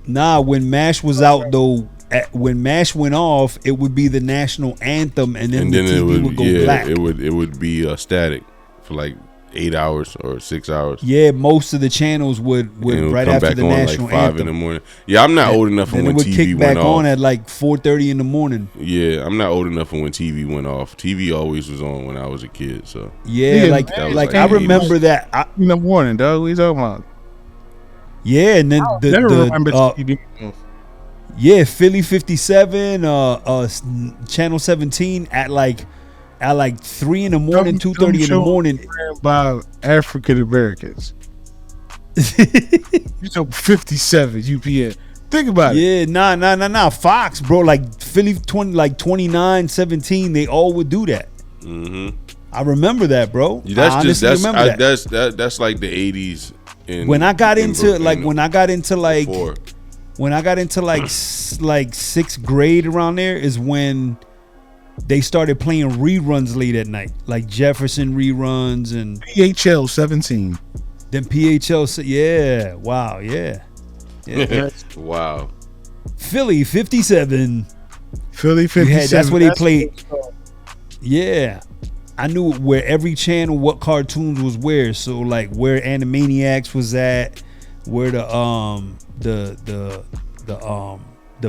Nah, when MASH was out though, when MASH went off, it would be the national anthem, and then And the then TV would go black. it would be static for like 8 hours or 6 hours. Yeah, most of the channels would And it would right come after back the on national like 5 in anthem. the morning. Yeah, I'm not old enough for Then when it would TV kick back went on off. at like 4:30 in the morning. Yeah, I'm not old enough for when TV went off. TV always was on when I was a kid. So Yeah, Yeah, like that was like like I the 80s. remember that. In the morning, dog. What you talking about? Yeah, and then Never remember the TV. yeah, Philly 57, Channel 17 at like 3 in the morning, 2:30 in the morning. By African Americans. You know, 57 UPN. Think about it. Yeah, nah. Fox, bro, like Philly 29-17, they all would do that. I remember that, bro. I that's just honestly remember that. that's like the 80s. When I got into like when I got into like before. when I got into like like 6th grade around there is when they started playing reruns late at night, like Jefferson reruns and PHL 17. then PHL. Yeah, wow, yeah. Wow. Philly 57. Philly 57. Yeah, that's what they what played. it's called. Yeah, I knew where every channel, what cartoons was where. So like where Animaniacs was at, where the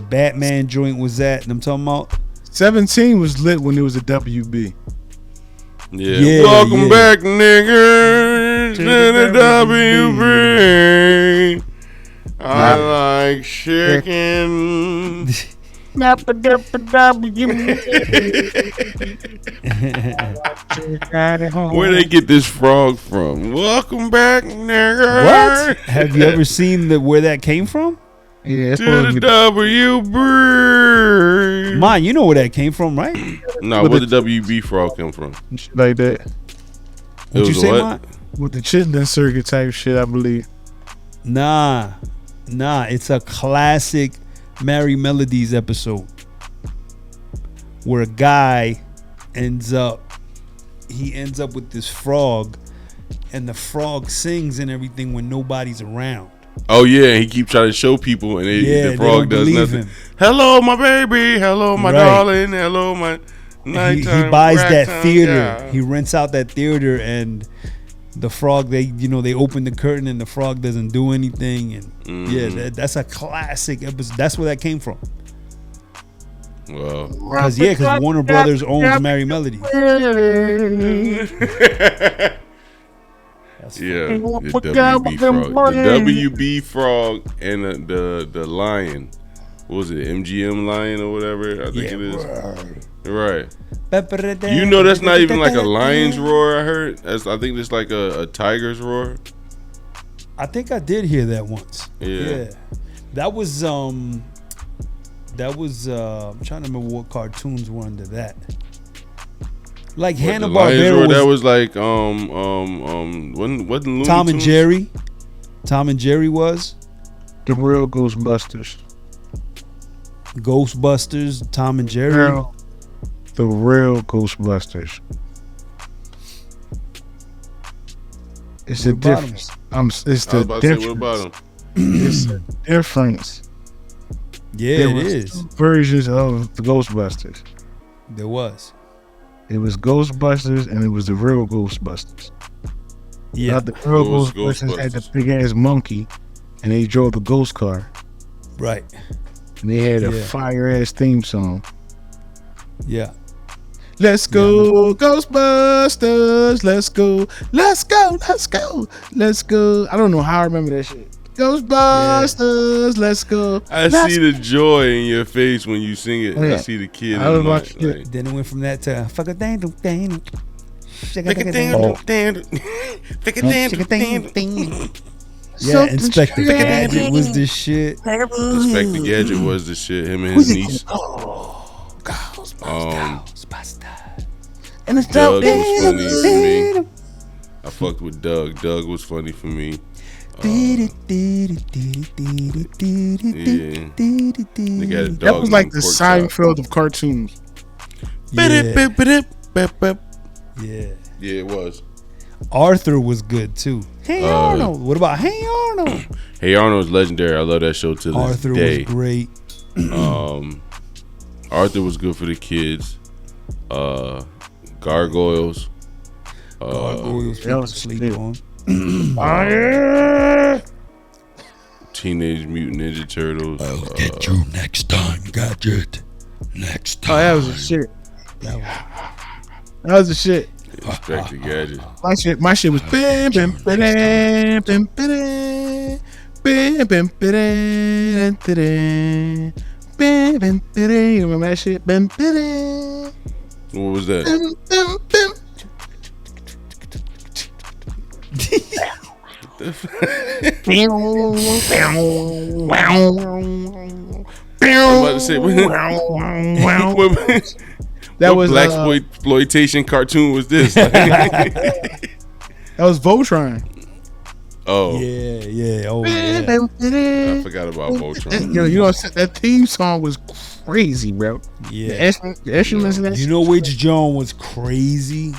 Batman joint was at. And I'm talking about. 17 was lit when it was a WB. Yeah. Welcome yeah. back, niggas, to the WB. I like chicken. Where they get this frog from? Welcome back, nigga. What? Have you ever seen where that came from? Yeah, it's To supposed the to be WB. Mine, you know where that came from, right? Nah, where the WB frog come from? shit like that. It What you was a say, what? Mine? With the chitlin circuit type shit, I believe. Nah. It's a classic Merry Melodies episode where a guy ends up with this frog, and the frog sings and everything when nobody's around. Oh yeah, he keeps trying to show people, and the frog does nothing. Hello, my baby. Hello, my darling. Hello, my nighttime. He buys that ragtime theater. gal. He rents out that theater, and the frog, they open the curtain and the frog doesn't do anything. And that's a classic episode. That's where that came from. Well, Because Warner Brothers owns Merry Melodies. yeah, the WB frog, the WB frog, and the lion. What was it, MGM lion or whatever? I think it is. Right. You know that's not even like a lion's roar. I heard. I think it's like a tiger's roar. I think I did hear that once. Yeah. That was I'm trying to remember what cartoons were under that. Like Hanna-Barbera that was like wasn't Looney Tom and Tunes? Jerry. Tom and Jerry was The real Ghostbusters. Ghostbusters. Tom and Jerry. The real Ghostbusters. It's the What about difference. It's I was the about to say, what difference. about him? It's the difference. Yeah, There it was is. two versions of the Ghostbusters. There was. It was Ghostbusters and it was the real Ghostbusters. Yeah. Now, the real What was Ghostbusters had the Ghostbusters? big ass monkey and they drove the ghost car. Right. And they had a Yeah. fire ass theme song. Yeah. Let's go, Ghostbusters. Let's go. Let's go. Let's go. Let's go. I don't know how I remember that shit. Ghostbusters. Let's go. I see the joy in your face when you sing it. Oh, yeah. I see the kid. I in was my, watching it. like, Then it went from that to fuck a dang dang. Yeah, Inspector Gadget was this shit. Inspector Gadget was the shit. Him and his niece. And it's Doug was funny for me. I fucked with Doug. Doug was funny for me. Nigga had a dog that was like named the Pork Chop. Seinfeld of cartoons. Yeah. Yeah, it was. Arthur was good too. Hey Arnold. What about Hey Arnold? Hey Arnold's legendary. I love that show to this Arthur day. was great. Arthur was good for the kids. Gargoyles. Gargoyles that people was sleep good. on. Teenage Mutant Ninja Turtles. I'll get you next time, Gadget. Next time. Oh, that was the shit. That was the shit. Inspector Gadget. My shit was bam bam bam bam bam bam bam bam bam bam bam. You remember that shit? Bam bam What was that? bam bam. I'm about to say, That what was black exploitation cartoon was this? that was Voltron. Oh, Yeah. Oh yeah. I forgot about Voltron. You know that theme song was crazy, bro. Yeah. The instruments in that You shit. know which John was crazy?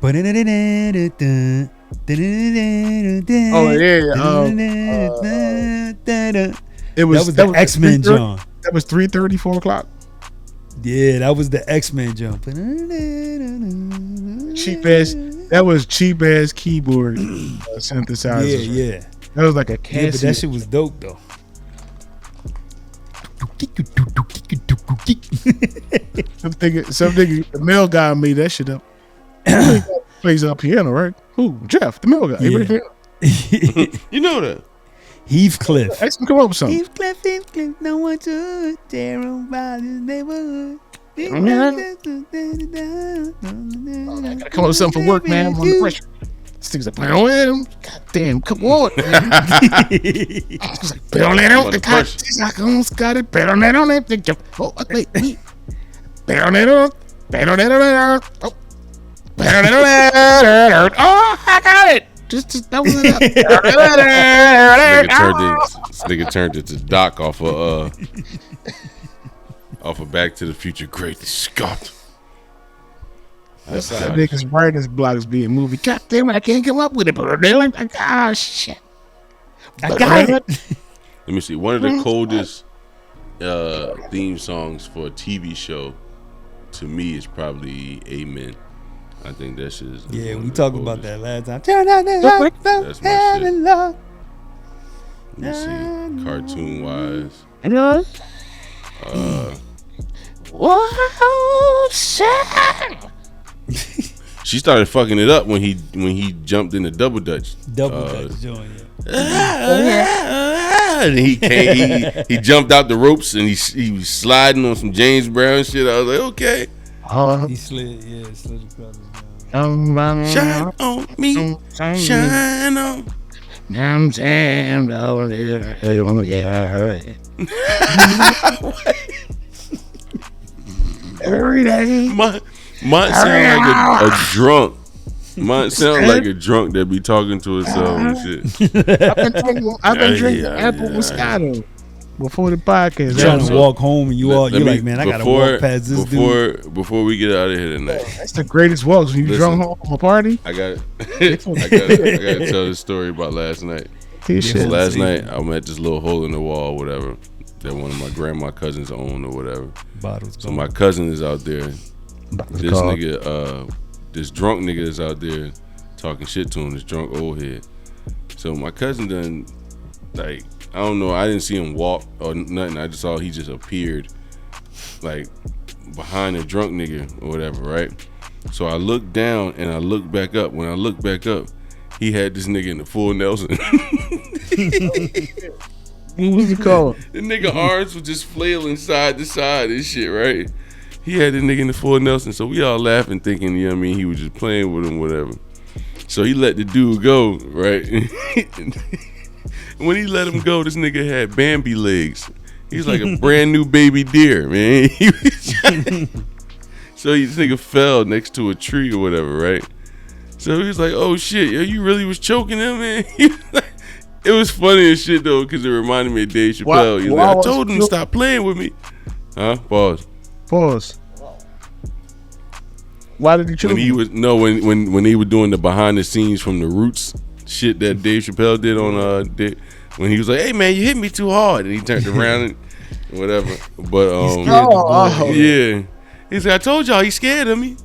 But Oh it was that was the X-Men 3:30 John. That was 3:30, 4 o'clock. Yeah, that was the X-Men jump. Cheap ass. That was cheap ass keyboard synthesizer. Yeah. That was like a Yeah, but Casio. that shit was dope though. Some nigga, the mail guy made that shit up. Plays piano, right? Who? Jeff, the mail guy. He Yeah. plays piano. You know that? Heathcliff. Actually, come up with something. Heathcliff, no one to tear about his neighborhood. I gotta come up with something for work, man. I'm under pressure. This thing's like, God damn, come on, man. It's like, pero le don't the cat. I almost got it. Pero le don't have to jump. Oh, wait. Pero le don't. Oh, oh, I got it. Just that was it. This nigga turned it to Doc off of Back to the Future. Greatest Scott. That's how niggas writer's blocks be a movie. God damn it, I can't come up with it. But they're like, oh shit. I got it. Let me see. One of the coldest theme songs for a TV show to me is probably Amen. I think that shit is. Yeah, we talked about that last time. Turn on the light, that's my shit. love. Let me see. Cartoon wise. Whoa, shit. She started fucking it up when he jumped in the double dutch. Double dutch joint. And he jumped out the ropes and he was sliding on some James Brown shit. I was like, okay. He slid across his Shine on me, shine on. I'm saying, oh yeah. Every day. Might sound like a drunk. Might sound like a drunk that be talking to himself and shit. I've been drinking apple Moscato before the podcast. Trying to walk home and you're like, man, I gotta walk past this dude. Before we get out of here tonight. That's the greatest walks when you drunk home from a party. I got to tell this story about last night. Last night I met this little hole in the wall, whatever, that one of my grandma cousins owned or whatever. So my cousin is out there. This nigga, this drunk nigga is out there talking shit to him, this drunk old head. So my cousin done, like, I don't know, I didn't see him walk or nothing. I just saw he just appeared, like, behind a drunk nigga or whatever, right? So I looked down and I looked back up. When I looked back up, he had this nigga in the full Nelson. What was it called? The nigga arms were just flailing side to side and shit, right? He had the nigga in the full Nelson, so we all laughing, thinking, you know what I mean, he was just playing with him, whatever. So he let the dude go, right? When he let him go, this nigga had Bambi legs. He's like a brand new baby deer, man. So this nigga fell next to a tree or whatever, right? So he was like, oh shit, yo, you really was choking him, man? It was funny as shit though, because it reminded me of Dave Chappelle. He's like, I told him to stop playing with me. Huh? Pause. Why did he choke? When he was doing the behind the scenes from the Roots shit that Dave Chappelle did on when he was like, hey man, you hit me too hard, and he turned around and whatever. But yeah, he said, I told y'all he scared of me.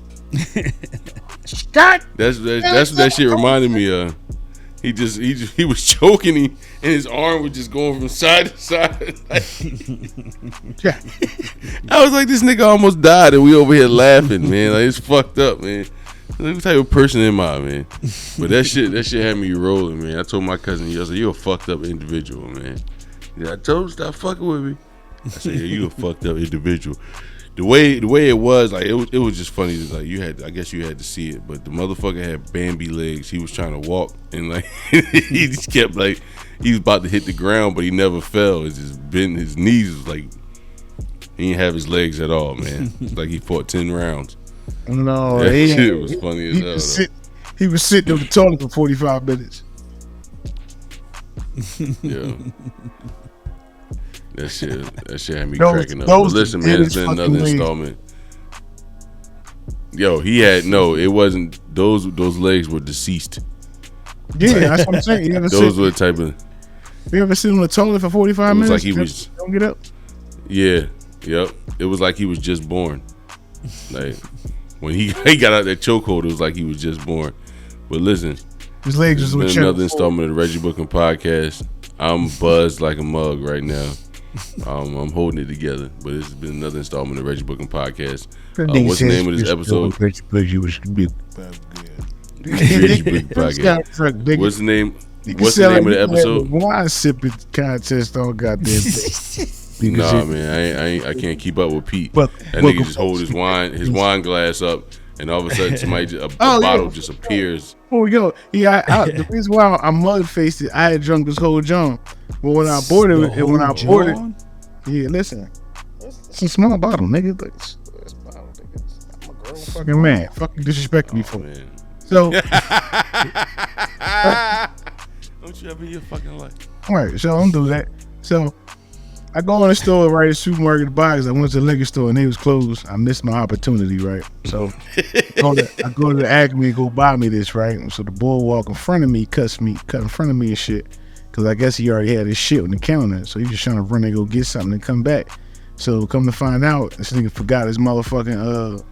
Scott. That's what that shit reminded me of. He was choking him, and his arm was just going from side to side. I was like, this nigga almost died, and we over here laughing, man. Like, it's fucked up, man. What type of person am I, man? But that shit had me rolling, man. I told my cousin, I said, you a fucked up individual, man. Yeah, I told him stop fucking with me. I said, yeah, you a fucked up individual. The way it was, like, it was just funny. Like, I guess you had to see it, but the motherfucker had Bambi legs. He was trying to walk, and like he just kept like he was about to hit the ground, but he never fell. It's just bent. His knees was like he didn't have his legs at all, man. It's like he fought 10 rounds. No, that shit was funny as hell. He was sitting on the toilet for 45 minutes. Yeah. That shit had me cracking up. But listen, man, it's been another installment. Yo, it wasn't those legs were deceased. Yeah, that's what I'm saying. Those were the type of. You ever sit on the toilet for 45 minutes? Like he was. Don't get up. Yeah, yep. It was like he was just born. Like when he got out that chokehold, it was like he was just born. But listen, his legs was been another installment of the Reggie Bucum podcast. I'm buzzed like a mug right now. I'm holding it together, but it's been another installment of the Reggie Bucum podcast. What's the name of this episode? Reggie Bucum podcast. What's the name? What's the name of the episode? Wine sipping contest on goddamn thing. Nah, man, I can't keep up with Pete. But- that nigga just hold his wine glass up, and all of a sudden somebody a bottle just appears. Oh, we go. Yeah, the reason why I mud faced it, I had drunk this whole John. But when I poured it, yeah, listen, it's a small bottle, nigga. Like, it's a bottle, nigga. I'm a grown fucking man. Fucking disrespect me for it. Man. So, Don't you ever in your fucking life? all right, so I'm do that. So I go in the store, right, the supermarket to buy, because I went to the liquor store and they was closed. I missed my opportunity, right? So I go to the Acme and go buy me this, right? So the boy walk in front of me, cut in front of me and shit, because I guess he already had his shit on the counter. So he just trying to run and go get something and come back. So come to find out, this nigga forgot his motherfucking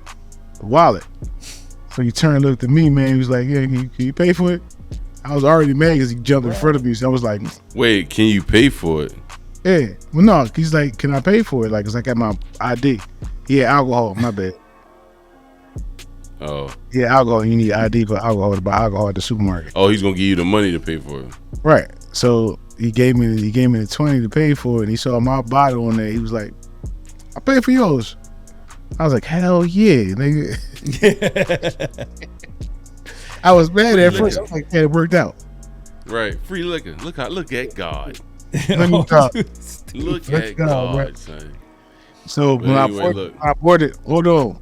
wallet. So he turned and looked at me, man. He was like, yeah, can you pay for it? I was already mad because he jumped in front of me. So I was like, wait, can you pay for it? yeah. Well, no, he's like, can I pay for it? Like, cause I got my ID. Yeah, alcohol. My bad. Oh. Yeah, alcohol. You need ID for alcohol to buy alcohol at the supermarket. Oh, he's gonna give you the money to pay for it. Right. So he gave me the 20 to pay for it, and he saw my bottle on there. He was like, I pay for yours. I was like, hell yeah, nigga. I was mad at first. I was like, yeah, it worked out. Right, free liquor. Look at God. Let me talk. Look Let's at go, God, right. son. So But when anyway, I bought it, hold on.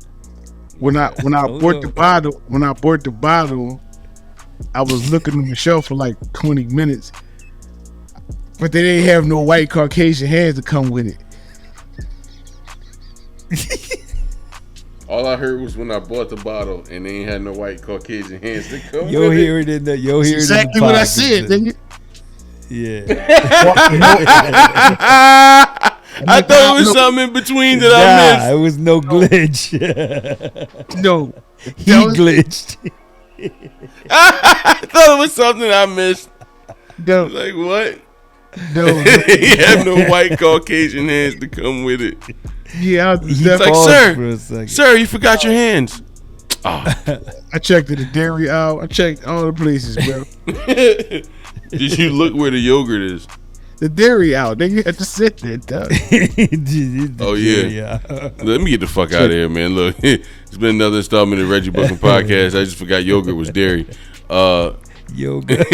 When I bought the bottle, I was looking on the shelf for like 20 minutes, but they didn't have no white Caucasian hands to come with it. All I heard was when I bought the bottle and they ain't had no white Caucasian hands to come Yo, with hear it. it in the yo, hear Exactly it in the what I podcast. said, nigga. Yeah. I thought it was something in between that I missed. It was no glitch. No, He glitched. I thought it was something I missed. no, Like what? no. He had no white Caucasian hands to come with it. Yeah, I was It's definitely. like, Paused for a second. sir, you forgot your hands. I checked at the dairy aisle. I checked all the places, bro. Did you look where the yogurt is? The dairy aisle. They had to sit there, dog. Oh yeah. Let me get the fuck out of here, man. Look, it's been another installment of the Reggie Bucum podcast. I just forgot yogurt was dairy. Yoga.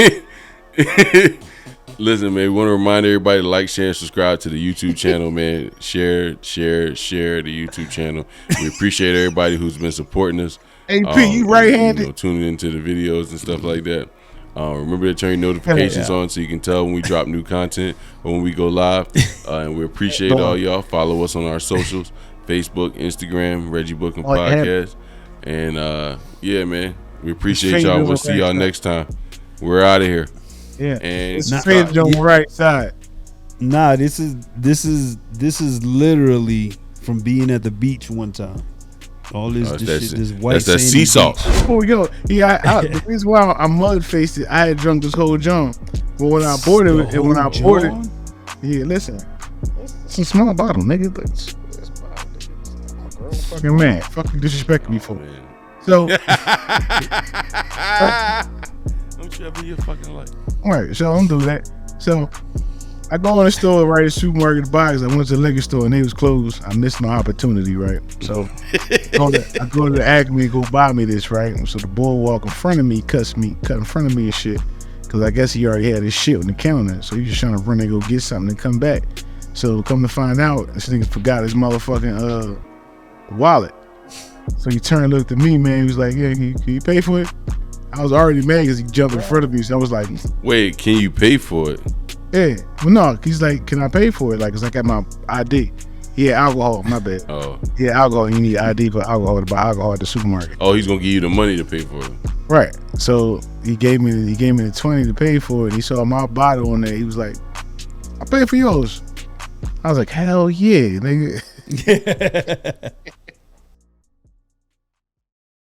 Listen, man, we want to remind everybody to like, share, and subscribe to the YouTube channel, man. Share the YouTube channel. We appreciate everybody who's been supporting us. Hey, P, you right-handed? You know, tuning into the videos and stuff like that. Remember to turn your notifications on so you can tell when we drop new content or when we go live. And we appreciate all y'all. Follow us on our socials, Facebook, Instagram, Reggie Bucum Podcast. And yeah, man, we appreciate y'all. We'll see y'all next time. We're out of here. Yeah, And it's faded on the right side. Nah, this is literally from being at the beach one time. All this shit, this white. That's that sea salt. Oh, yo, yeah. The reason why I mud faced it, I had drunk this whole John. But when I bought it, yeah, listen, it's a small bottle, nigga. It's a bottle, nigga. I'm a grown fucking man. Fucking disrespect me for it. So, Don't you ever in your fucking life? all right, so I'm do that. So I go in the store, right, the supermarket to buy, because I went to the liquor store and they was closed. I missed my opportunity, right? So I go to the Acme and go buy me this, right? So the boy walk in front of me, cut in front of me and shit, because I guess he already had his shit on the counter. So he just trying to run and go get something and come back. So come to find out, this nigga forgot his motherfucking wallet. So he turned and looked at me, man. He was like, yeah, can you pay for it? I was already mad because he jumped in front of me. So I was like, wait, can you pay for it? yeah. Well, no, he's like, can I pay for it? Like, cause I got my ID. Yeah, alcohol. My bad. Oh. Yeah, alcohol. You need ID for alcohol to buy alcohol at the supermarket. Oh, he's gonna give you the money to pay for it. Right. So he gave me the 20 to pay for it. And he saw my bottle on there. He was like, I pay for yours. I was like, hell yeah, nigga.